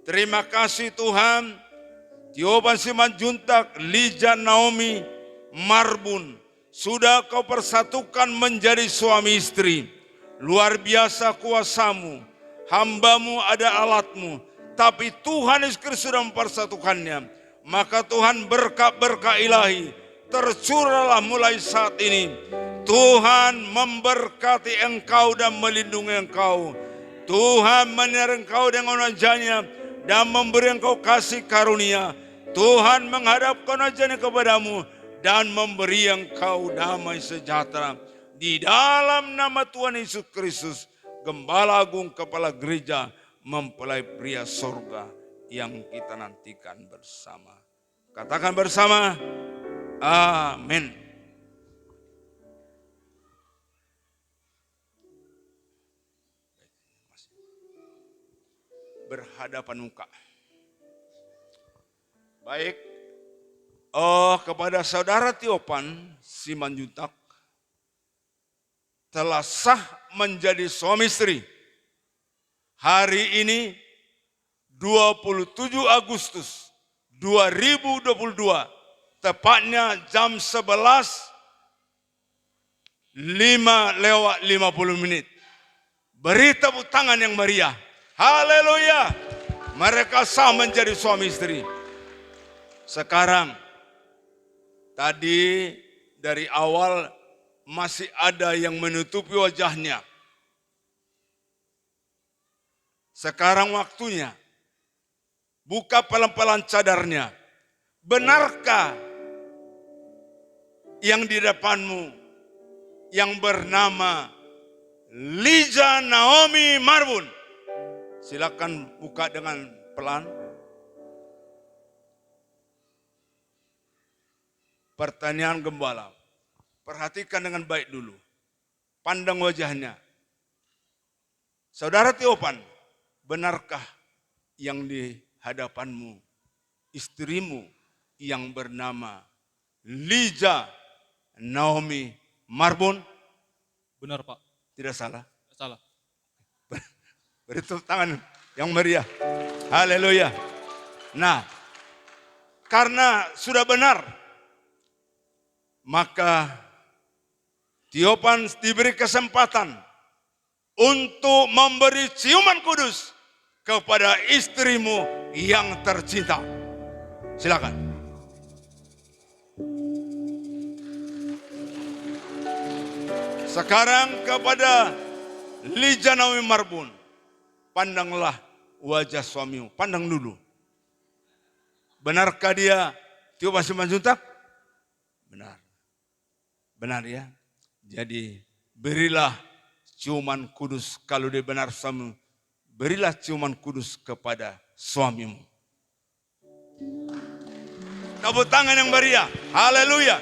Terima kasih Tuhan. Tiopan Simanjuntak, Lija Naomi Marbun, sudah kau persatukan menjadi suami istri. Luar biasa kuasamu, hambamu ada alatmu, tapi Tuhan Yesus Kristus sudah mempersatukannya. Maka Tuhan berkat-berkat ilahi tercurahlah mulai saat ini. Tuhan memberkati engkau dan melindungi engkau. Tuhan menyertai engkau dengan wajahnya dan memberi engkau kasih karunia. Tuhan menghadapkan wajahnya kepadamu dan memberi engkau damai sejahtera. Di dalam nama Tuhan Yesus Kristus, Gembala Agung Kepala Gereja, mempelai pria sorga yang kita nantikan bersama. Katakan bersama, amin. Berhadapan muka. Baik, kepada saudara Tiopan Simanjuntak telah sah menjadi suami istri. Hari ini 27 Agustus 2022, tepatnya jam 11:05:50. Beri tepuk tangan yang meriah. Haleluya. Mereka sah menjadi suami istri. Sekarang, tadi dari awal masih ada yang menutupi wajahnya. Sekarang waktunya. Buka pelan-pelan cadarnya. Benarkah yang di depanmu yang bernama Lija Naomi Marbun. Silakan buka dengan pelan. Pertanyaan gembala. Perhatikan dengan baik dulu. Pandang wajahnya. Saudara Tiopan, benarkah yang di hadapanmu istrimu yang bernama Lija Naomi Marbun? Benar Pak, Tidak salah. salah. Beri tepuk tangan yang meriah. Haleluya. Nah, karena sudah benar, maka Tiopan diberi kesempatan untuk memberi ciuman kudus kepada istrimu yang tercinta. Silakan. Sekarang kepada Lija Naomi Marbun, pandanglah wajah suamimu, pandang dulu. Benarkah dia Tiopan Simanjuntak? Benar. Benar ya. Jadi berilah ciuman kudus kalau dia benar suamimu. Berilah ciuman kudus kepada suamimu. Tepuk tangan yang meriah. Haleluya.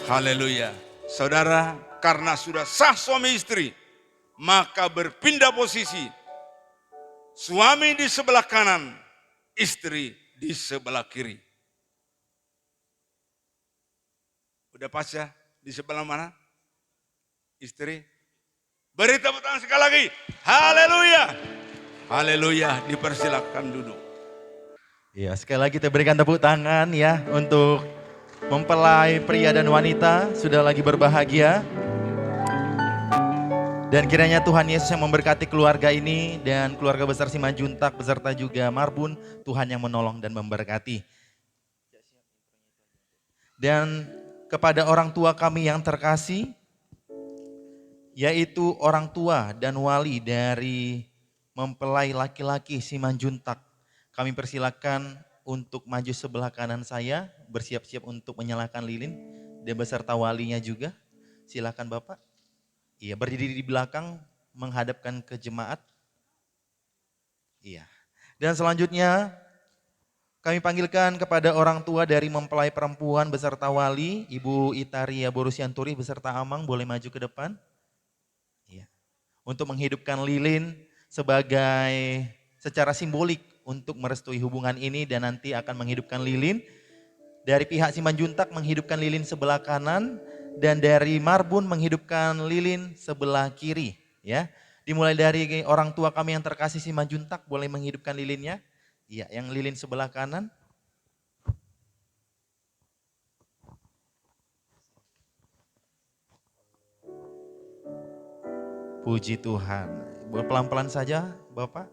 Haleluya. Saudara, karena sudah sah suami istri, maka berpindah posisi. Suami di sebelah kanan, istri di sebelah kiri. Udah pas ya? Di sebelah mana? Istri. Beri tepuk tangan sekali lagi. Haleluya. Haleluya. Dipersilakan duduk. Ya, sekali lagi kita berikan tepuk tangan ya untuk mempelai pria dan wanita sudah lagi berbahagia. Dan kiranya Tuhan Yesus yang memberkati keluarga ini dan keluarga besar Simanjuntak beserta juga Marbun, Tuhan yang menolong dan memberkati. Dan kepada orang tua kami yang terkasih, yaitu orang tua dan wali dari mempelai laki-laki Simanjuntak, kami persilakan untuk maju sebelah kanan saya, bersiap-siap untuk menyalakan lilin dan beserta walinya juga. Silakan Bapak. Iya, berdiri di belakang menghadapkan ke jemaat. Iya. Dan selanjutnya kami panggilkan kepada orang tua dari mempelai perempuan beserta wali, Ibu Itaria Borusianturi beserta Amang, boleh maju ke depan. Iya. Untuk menghidupkan lilin sebagai secara simbolik untuk merestui hubungan ini dan nanti akan menghidupkan lilin. Dari pihak Simanjuntak menghidupkan lilin sebelah kanan dan dari Marbun menghidupkan lilin sebelah kiri. Ya, dimulai dari orang tua kami yang terkasih Simanjuntak boleh menghidupkan lilinnya. Iya, yang lilin sebelah kanan. Puji Tuhan. Pelan-pelan saja Bapak.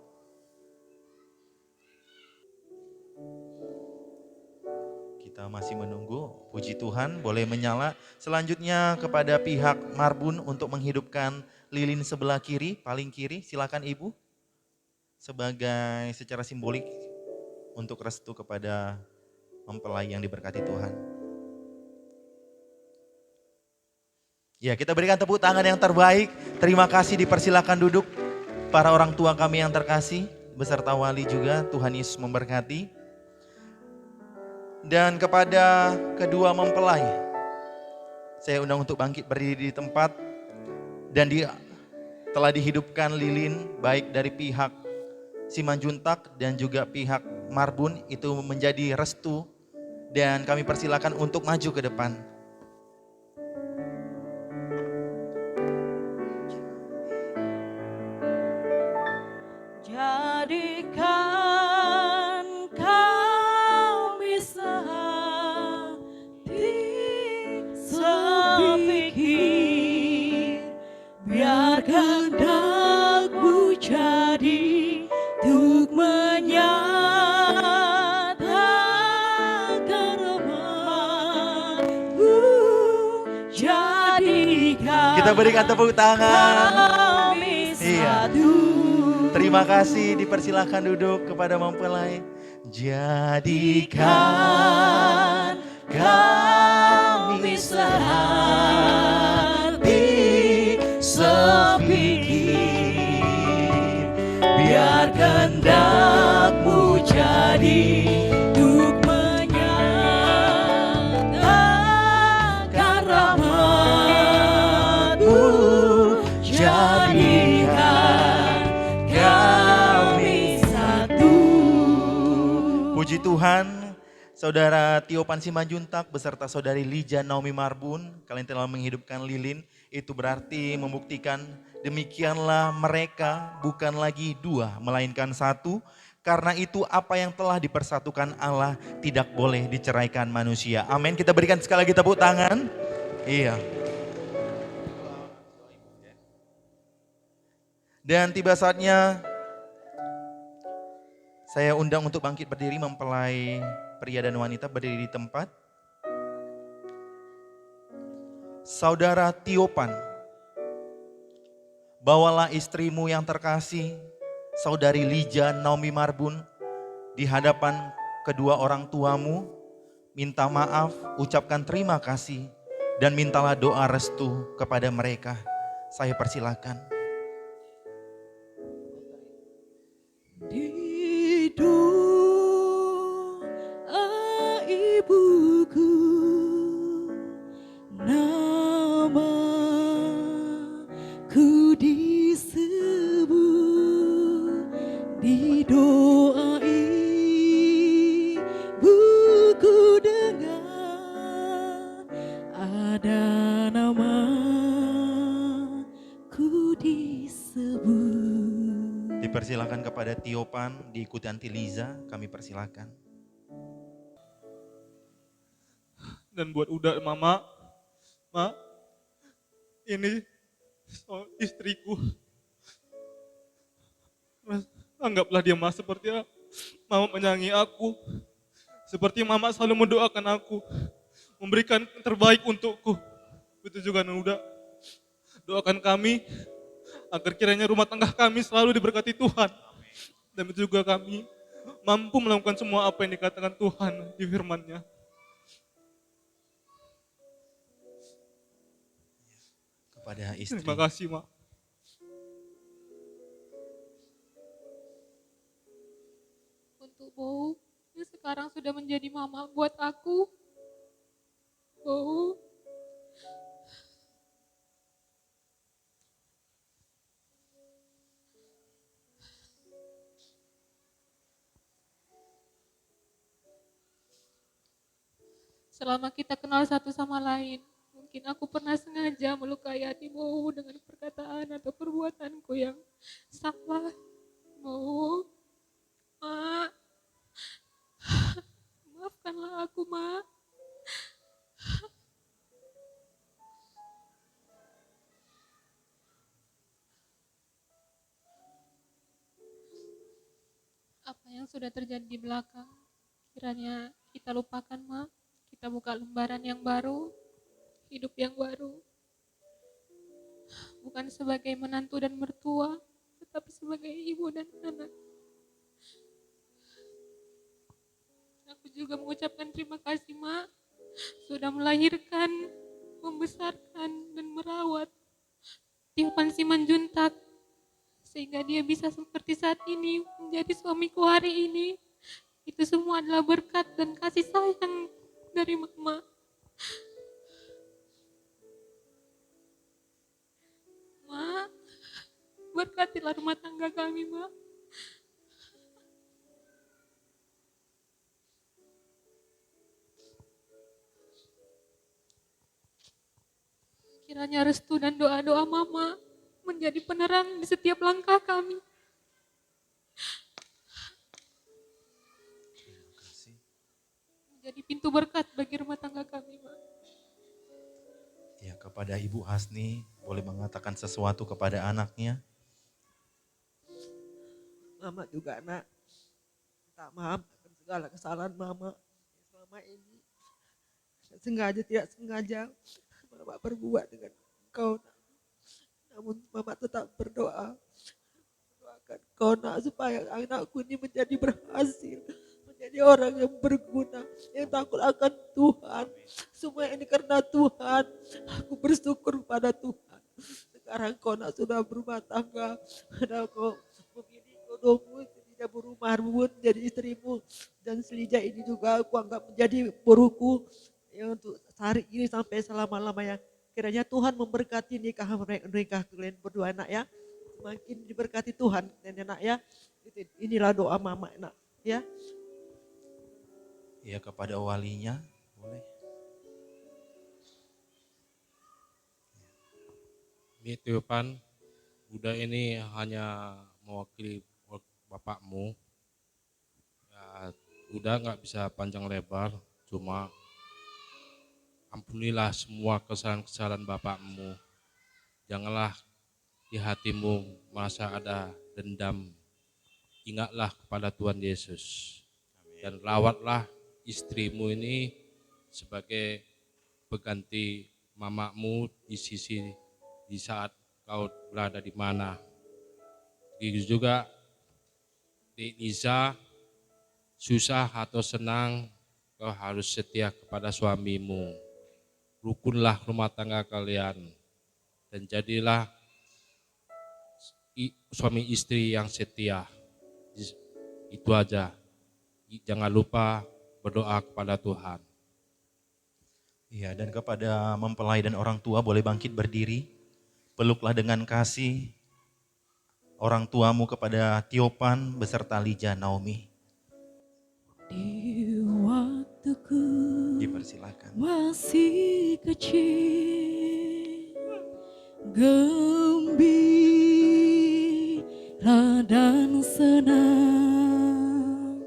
Kita masih menunggu. Puji Tuhan, boleh menyala. Selanjutnya kepada pihak Marbun untuk menghidupkan lilin sebelah kiri, paling kiri. Silakan Ibu. Sebagai secara simbolik untuk restu kepada mempelai yang diberkati Tuhan. Ya, kita berikan tepuk tangan yang terbaik. Terima kasih, dipersilakan duduk para orang tua kami yang terkasih beserta wali juga. Tuhan Yesus memberkati. Dan kepada kedua mempelai, saya undang untuk bangkit berdiri di tempat dan telah dihidupkan lilin baik dari pihak Simanjuntak dan juga pihak Marbun, itu menjadi restu dan kami persilakan untuk maju ke depan. Jadikan kami sepikir, biar kehendak-Mu jadi untuk menyatakan rahmat-Mu. Jadikan Kita berikan tepuk tangan. kami Iya. satu. Terima kasih, dipersilakan duduk kepada mempelai. Jadikan kami hati sepikir, biar kehendak-Mu jadi untuk menyatakan rahmat-Mu, jadikan kami satu. Puji Tuhan, Saudara Tio Pansi Manjuntak beserta Saudari Lija Naomi Marbun, kalian telah menghidupkan lilin. Itu berarti membuktikan demikianlah mereka bukan lagi dua, melainkan satu. Karena itu apa yang telah dipersatukan Allah tidak boleh diceraikan manusia. Amin, kita berikan sekali lagi tepuk tangan. Iya. Dan tiba saatnya saya undang untuk bangkit berdiri mempelai pria dan wanita berdiri di tempat. Saudara Tiopan, bawalah istrimu yang terkasih, Saudari Lija Naomi Marbun, di hadapan kedua orang tuamu. Minta maaf, ucapkan terima kasih, dan mintalah doa restu kepada mereka. Saya persilakan. Di doa ibuku, namaku disebut. Di doa ibuku dengar, ada namaku disebut. Dipersilakan kepada Tiopan, diikuti Anti Liza, kami persilakan. Dan buat Uda, Mama, Ma, ini istriku. Anggaplah dia Mas seperti Mama menyayangi aku. Seperti Mama selalu mendoakan aku, memberikan yang terbaik untukku. Begitu juga Uda. Doakan kami agar kiranya rumah tangga kami selalu diberkati Tuhan. Dan begitu juga kami mampu melakukan semua apa yang dikatakan Tuhan di firman-Nya. Kepada istri. Terima kasih, Ma. Untuk Bow yang sekarang sudah menjadi mama buat aku. Bow, selama kita kenal satu sama lain, mungkin aku pernah sengaja melukai hati Bow dengan perkataan atau perbuatanku yang salah. Bow, Ma, maafkanlah aku, Ma. Apa yang sudah terjadi di belakang, kiranya kita lupakan, Ma. Kita buka lembaran yang baru, hidup yang baru. Bukan sebagai menantu dan mertua, tetapi sebagai ibu dan anak. Aku juga mengucapkan terima kasih, Ma, sudah melahirkan, membesarkan, dan merawat Tio Pansi Manjuntak, sehingga dia bisa seperti saat ini, menjadi suamiku hari ini. Itu semua adalah berkat dan kasih sayang dari Mama. Ma, berkatilah rumah tangga kami, Ma. Kiranya restu dan doa-doa Mama menjadi penerang di setiap langkah kami. Menjadi pintu berkat bagi rumah tangga kami, Ma. Ya, kepada Ibu Hasni, boleh mengatakan sesuatu kepada anaknya. Mama juga nak minta maaf akan segala kesalahan Mama selama ini. Sengaja tidak sengaja Mama berbuat dengan engkau. Namun Mama tetap berdoa. Doakan kau nak supaya anakku ini menjadi berhasil. jadi orang yang berguna, yang takut akan Tuhan. Semua ini karena Tuhan. Aku bersyukur pada Tuhan. Sekarang kau nak sudah berumah tangga, dan kau memilih jodohmu tidak berumah jadi istrimu, dan Selija ini juga aku anggap menjadi buruku ya, untuk hari ini sampai selama-lamanya. Kiranya Tuhan memberkati nikah mereka kalian berdua nak ya. Semakin diberkati Tuhan kalian nak ya. Inilah doa mama nak ya. Ya, kepada walinya, boleh. Mi Tiopan, Buddha ini hanya mewakili bapakmu. Ya, udah nggak bisa panjang lebar, cuma ampunilah semua kesalahan-kesalahan bapakmu. Janganlah di hatimu merasa ada dendam. Ingatlah kepada Tuhan Yesus. Dan rawatlah istrimu ini sebagai pengganti mamamu di saat kau berada di mana. Begitu juga di Nisa, susah atau senang, kau harus setia kepada suamimu. Rukunlah rumah tangga kalian dan jadilah suami istri yang setia. Itu aja. Jangan lupa berdoa kepada Tuhan. Iya, dan kepada mempelai dan orang tua boleh bangkit berdiri. Peluklah dengan kasih orang tuamu kepada Tiopan beserta Lija Naomi. Di waktuku Dipersilakan. masih kecil, gembira dan senang,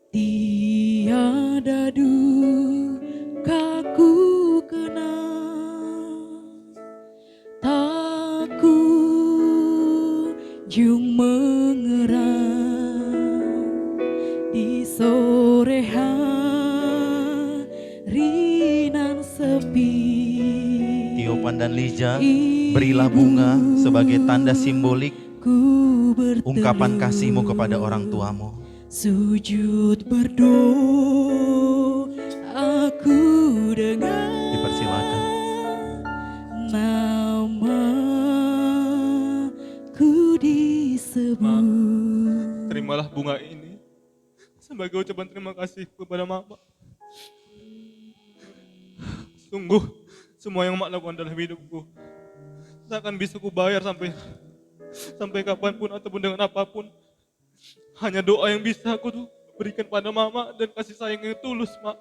tiada dukaku kenang, tak kunjung mengerang di sore hari nan sepi. Tiopan dan Lija, berilah bunga sebagai tanda simbolik ungkapan kasihmu kepada orang tuamu. Sujud berdoa aku dengar. Dipersilakan. Namaku disebut. Terimalah bunga ini sebagai ucapan terima kasih kepada Mama. Sungguh semua yang Mak lakukan dalam hidupku tak akan bisa kubayar sampai kapanpun ataupun dengan apapun. Hanya doa yang bisa aku tuh berikan pada Mama dan kasih sayang yang tulus, Mak.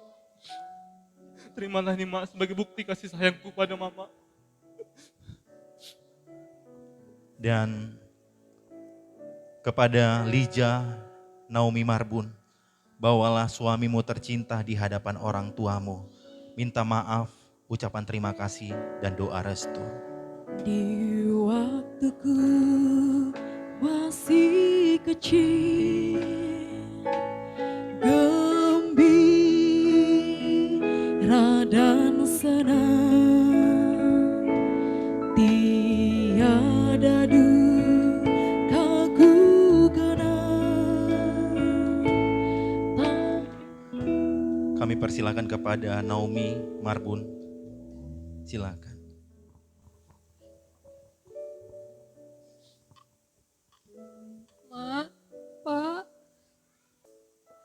Terimalah ini, Mak, sebagai bukti kasih sayangku pada Mama. Dan kepada Lija Naomi Marbun, bawalah suamimu tercinta di hadapan orang tuamu. Minta maaf, ucapan terima kasih, dan doa restu. Di waktuku masih kecil, gembira dan senang, tiada dukaku kenang. Kami persilakan kepada Naomi Marbun. Silakan. Ma, Pak,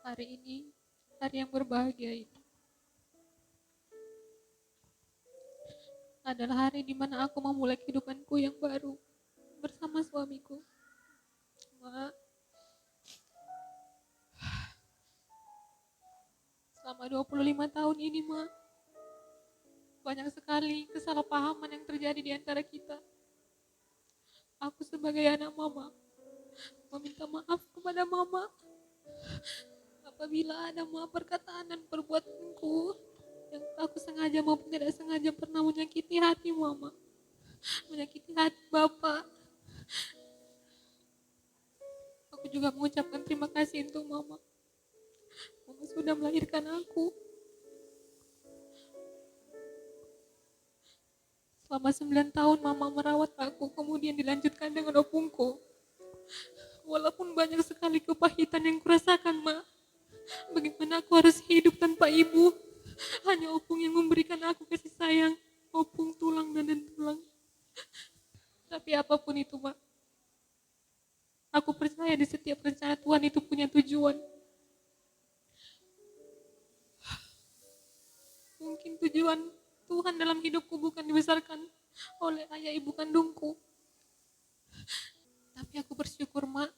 hari ini hari yang berbahagia ini adalah hari di mana aku memulai kehidupanku yang baru bersama suamiku. Ma, selama 25 tahun ini, Ma, banyak sekali kesalahpahaman yang terjadi di antara kita. Aku sebagai anak Mama meminta maaf kepada Mama apabila ada perkataan dan perbuatanku yang aku sengaja maupun tidak sengaja pernah menyakiti hati Mama, menyakiti hati Bapak. Aku juga mengucapkan terima kasih untuk Mama. Mama sudah melahirkan aku. Selama 9 tahun Mama merawat aku, kemudian dilanjutkan dengan opungku. Walaupun banyak sekali kepahitan yang kurasakan, Ma, Bagaimana aku harus hidup tanpa ibu? Hanya Opung yang memberikan aku kasih sayang. Opung tulang dan tulang. Tapi apapun itu, Mak. Aku percaya di setiap rencana Tuhan itu punya tujuan. Mungkin tujuan Tuhan dalam hidupku bukan dibesarkan oleh ayah ibu kandungku. Tapi aku bersyukur, Mak.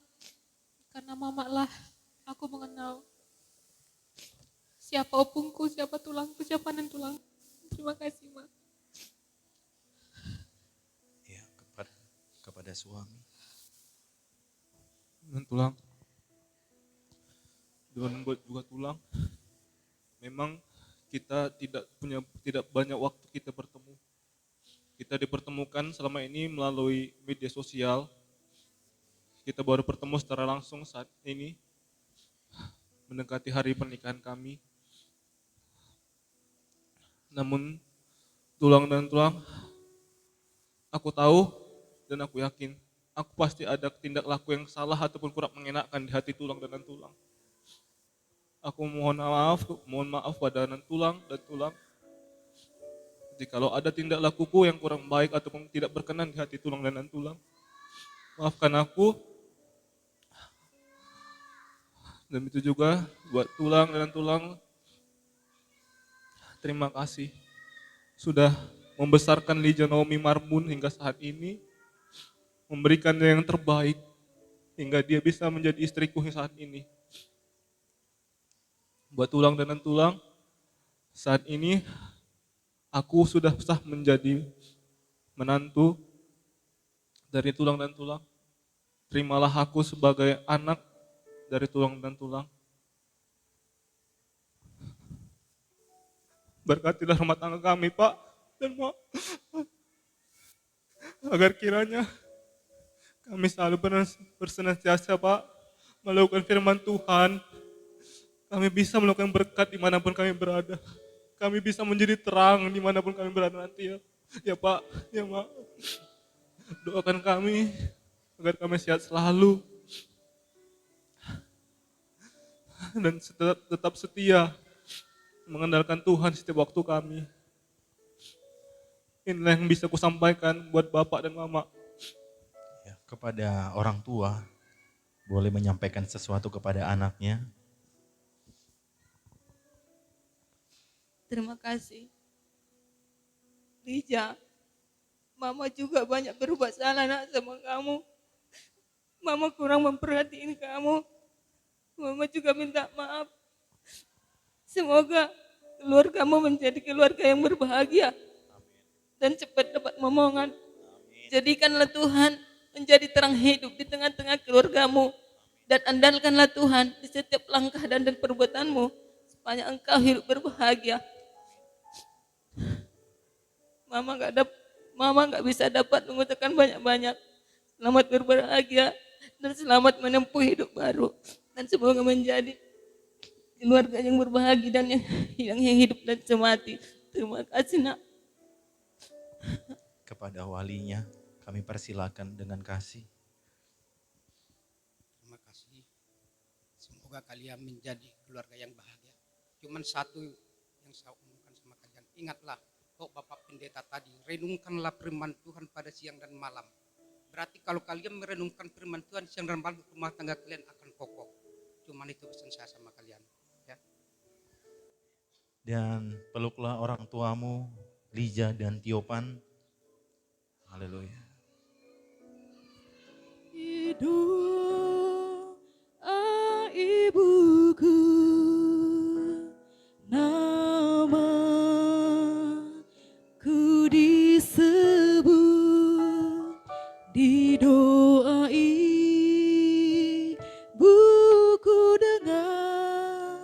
Karena Mama lah aku mengenal siapa opungku, siapa tulangku, siapa nan tulang. Terima kasih, Mak. Ya, kepada suami. Dan tulang, Tuhan membuat juga tulang. Memang kita tidak banyak waktu kita bertemu. Kita dipertemukan selama ini melalui media sosial. Kita baru bertemu secara langsung saat ini mendekati hari pernikahan kami. Namun tulang dan tulang, aku tahu dan aku yakin aku pasti ada tindak laku yang salah ataupun kurang mengenakan di hati tulang dan tulang. Aku mohon maaf pada tulang dan tulang. Jikalau ada tindak lakuku yang kurang baik ataupun tidak berkenan di hati tulang dan tulang, maafkan aku. Dan itu juga buat tulang dan tulang, terima kasih sudah membesarkan Lijah Naomi Marbun hingga saat ini, memberikannya yang terbaik hingga dia bisa menjadi istriku saat ini. Buat tulang dan tulang, saat ini aku sudah sah menjadi menantu dari tulang dan tulang. Terimalah aku sebagai anak dari tulang dan tulang. Berkatilah rumah tangga kami, Pak dan Mak, agar kiranya kami selalu bersenantiasa, Pak, melakukan firman Tuhan. Kami bisa melakukan berkat dimanapun kami berada. Kami bisa menjadi terang dimanapun kami berada nanti, ya. Ya Pak, ya Mak. Doakan kami agar kami sehat selalu dan tetap setia mengandalkan Tuhan setiap waktu kami. Inilah yang bisa kusampaikan buat Bapak dan Mama. Ya, kepada orang tua, boleh menyampaikan sesuatu kepada anaknya. Terima kasih. Lija, Mama juga banyak berbuat salah nak sama kamu. Mama kurang memperhatiin kamu. Mama juga minta maaf. Semoga keluargamu menjadi keluarga yang berbahagia dan cepat dapat momongan. Jadikanlah Tuhan menjadi terang hidup di tengah-tengah keluargamu dan andalkanlah Tuhan di setiap langkah dan perbuatanmu supaya engkau hidup berbahagia. Mama nggak bisa dapat mengucapkan banyak-banyak. Selamat berbahagia dan selamat menempuh hidup baru dan semoga menjadi keluarga yang berbahagia dan yang hidup dan semati. Terima kasih nak. Kepada walinya, kami persilakan dengan kasih. Terima kasih. Semoga kalian menjadi keluarga yang bahagia. Cuman satu yang saya omongkan sama kalian, ingatlah, kok Bapak Pendeta tadi, renungkanlah firman Tuhan pada siang dan malam. Berarti kalau kalian merenungkan firman Tuhan siang dan malam, rumah tangga kalian akan kokoh. Cuman itu pesan saya sama kalian. Ya. Dan peluklah orang tuamu, Lija dan Tiopan. Haleluya. Hidup ibuku, namaku disebut di doa ibuku, dengar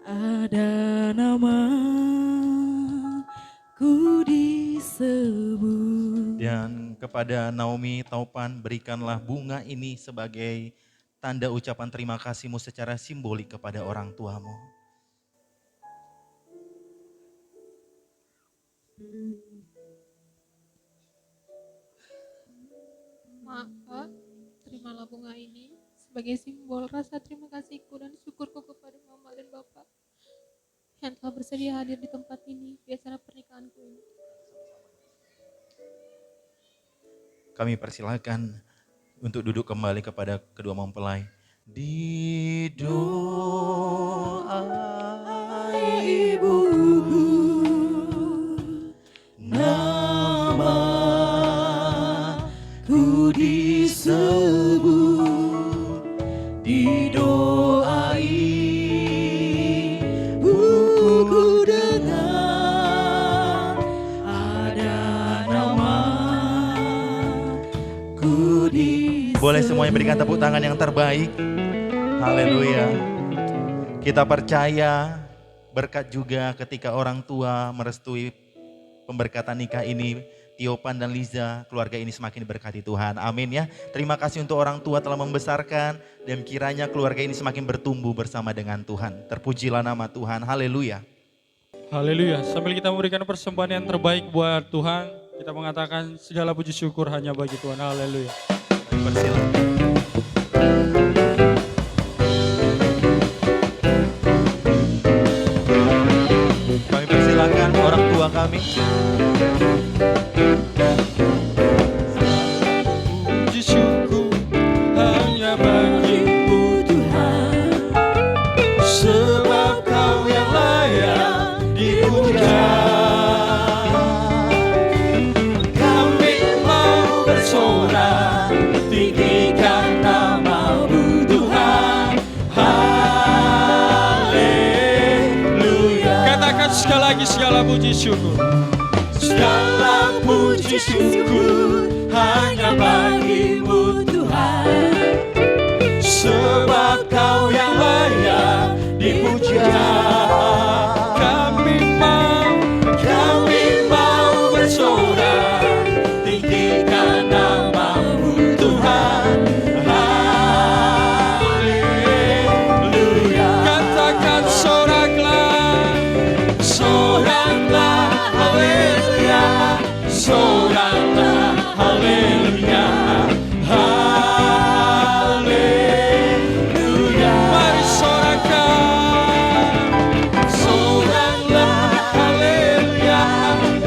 ada namaku disebut. Dan kepada Naomi Taupan, berikanlah bunga ini sebagai tanda ucapan terima kasihmu secara simbolik kepada orang tuamu. Mak, Pak, terimalah bunga ini sebagai simbol rasa terima kasihku dan syukurku kepada Mama dan Bapak yang telah bersedia hadir di tempat ini di acara pernikahanku ini. Kami persilakan untuk duduk kembali kepada kedua mempelai. Di doa ibuku, namaku disebut, di doa ibuku dengar, ada namaku disebut. Boleh semuanya berikan tepuk tangan yang terbaik. Haleluya. Kita percaya berkat juga ketika orang tua merestui pemberkatan nikah ini. Tiopan dan Liza, keluarga ini semakin diberkati Tuhan. Amin ya. Terima kasih untuk orang tua telah membesarkan dan kiranya keluarga ini semakin bertumbuh bersama dengan Tuhan. Terpujilah nama Tuhan. Haleluya. Haleluya. Sambil kita memberikan persembahan yang terbaik buat Tuhan, kita mengatakan segala puji syukur hanya bagi Tuhan. Haleluya. Persilakan. Kami persilakan orang tua kami. Puji syukur hanya bagimu Tuhan, sebab Kau yang layak dipuja. Kami mau bersorak, tinggikan nama-Mu Tuhan. Haleluya. katakan sekali lagi segala puji syukur. Segala puji syukur hanya bagimu Tuhan, sebab Kau yang layak dipuja. Kami mau bersorak, tinggikan nama-Mu Tuhan. Haleluya. Katakan soraklah, Soraklah, haleluya. Soraklah, haleluya. Haleluya. mari sorakan. Soraklah, haleluya.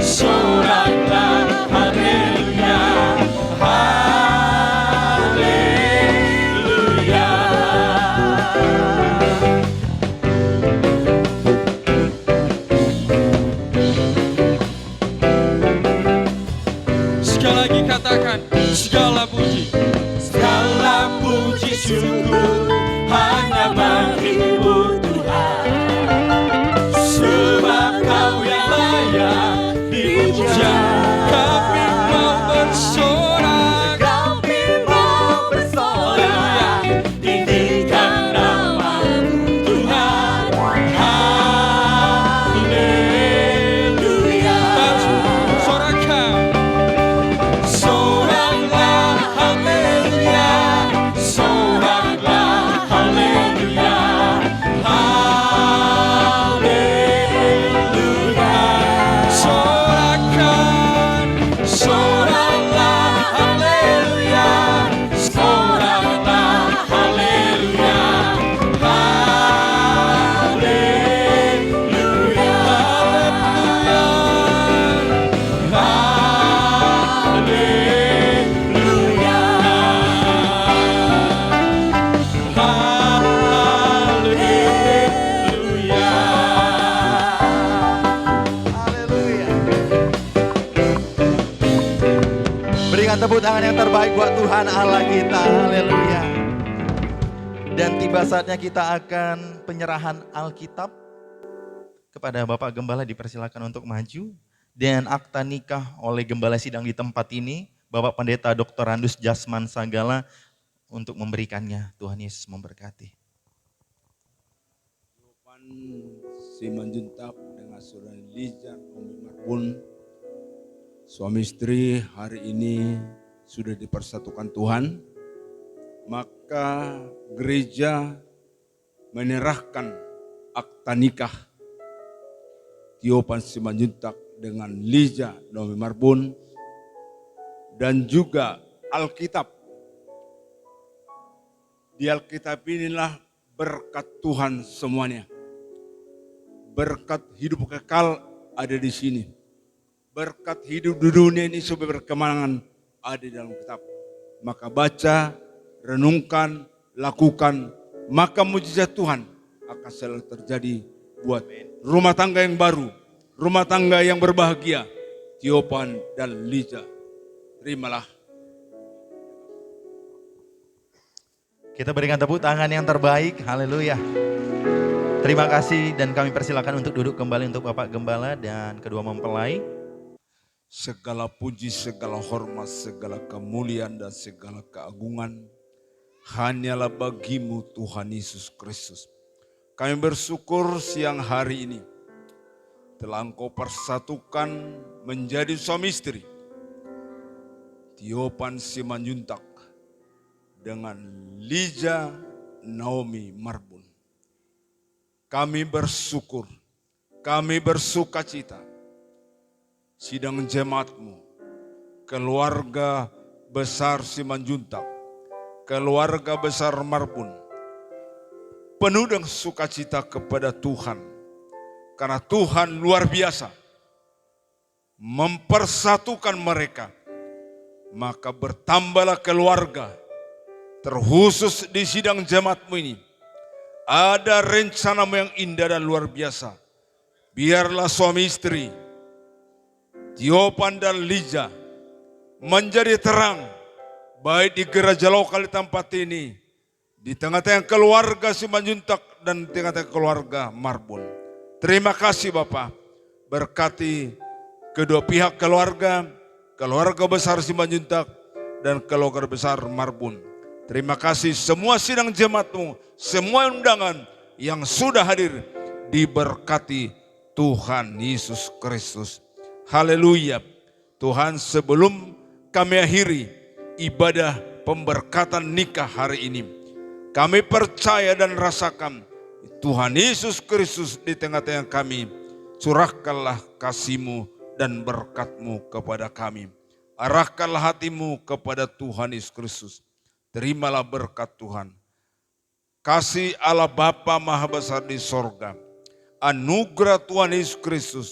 Soraklah, haleluya. Haleluya. Sekali lagi katakan segala puji. Segala puji syukur hanya bagimu Tuhan, sebab Kau yang layak dipuja. Kami mau bersorak, Kami mau bersorak, tinggikan nama-Mu Tuhan. Haleluya. sorakan. Soraklah, haleluya. Soraklah, haleluya. Haleluya. Sorakan. Soraklah, haleluya. Soraklah, haleluya. Haleluya. Haleluya. Haleluya. Berikan tepuk tangan yang terbaik buat Tuhan Allah kita. Haleluya. Dan tiba saatnya kita akan penyerahan Alkitab kepada Bapak Gembala, dipersilakan untuk maju. Dan akta nikah oleh Gembala sidang di tempat ini, Bapak Pendeta Dr. Randus Jasman Sagala untuk memberikannya. Tuhan Yesus memberkati. Tiopan Simanjuntak dengan saudara Liza Naomi Marbun, suami istri hari ini sudah dipersatukan Tuhan, maka gereja menyerahkan akta nikah Tiopan Simanjuntak dengan Liza Naomi Marbun dan juga Alkitab Di Alkitab inilah berkat Tuhan semuanya. Berkat hidup kekal ada di sini. Berkat hidup di dunia ini supaya berkemenangan ada di dalam kitab. Maka baca, renungkan, lakukan, maka mujizat Tuhan akan selalu terjadi buat rumah tangga yang baru, rumah tangga yang berbahagia. Tiopan dan Lija, terimalah. Kita berikan tepuk tangan yang terbaik, haleluya. Terima kasih dan kami persilakan untuk duduk kembali untuk Bapak Gembala dan kedua mempelai. Segala puji, segala hormat, segala kemuliaan dan segala keagungan hanyalah bagimu Tuhan Yesus Kristus. Kami bersyukur siang hari ini telah Engkau persatukan menjadi suami istri Tiopan Simanjuntak dengan Lija Naomi Marbun. Kami bersyukur, kami bersukacita. Sidang jemaatmu, keluarga besar Simanjuntak, keluarga besar Marbun, penuh dengan sukacita kepada Tuhan. Karena Tuhan luar biasa mempersatukan mereka. Maka bertambahlah keluarga, terkhusus di sidang jemaatmu ini. Ada rencanamu yang indah dan luar biasa. Biarlah suami istri, Tiopan dan Lija, menjadi terang, baik di gereja lokal di tempat ini, di tengah-tengah keluarga Simanjuntak dan di tengah-tengah keluarga Marbun. Terima kasih Bapak, berkati kedua pihak keluarga, keluarga besar Simanjuntak dan keluarga besar Marbun. Terima kasih semua sidang jemaatmu, semua undangan yang sudah hadir, diberkati Tuhan Yesus Kristus. Haleluya. Tuhan, sebelum kami akhiri ibadah pemberkatan nikah hari ini, kami percaya dan rasakan Tuhan Yesus Kristus di tengah-tengah kami. Curahkanlah kasih-Mu dan berkat-Mu kepada kami. Arahkanlah hatimu kepada Tuhan Yesus Kristus. Terimalah berkat Tuhan. Kasih Allah Bapa Maha Besar di sorga, anugerah Tuhan Yesus Kristus,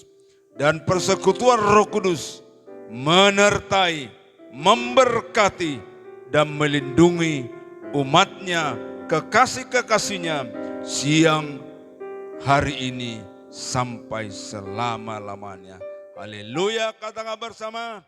dan persekutuan Roh Kudus menyertai, memberkati, dan melindungi umatnya, kekasih-kekasihnya siang hari ini sampai selama-lamanya. Haleluya, katakan bersama.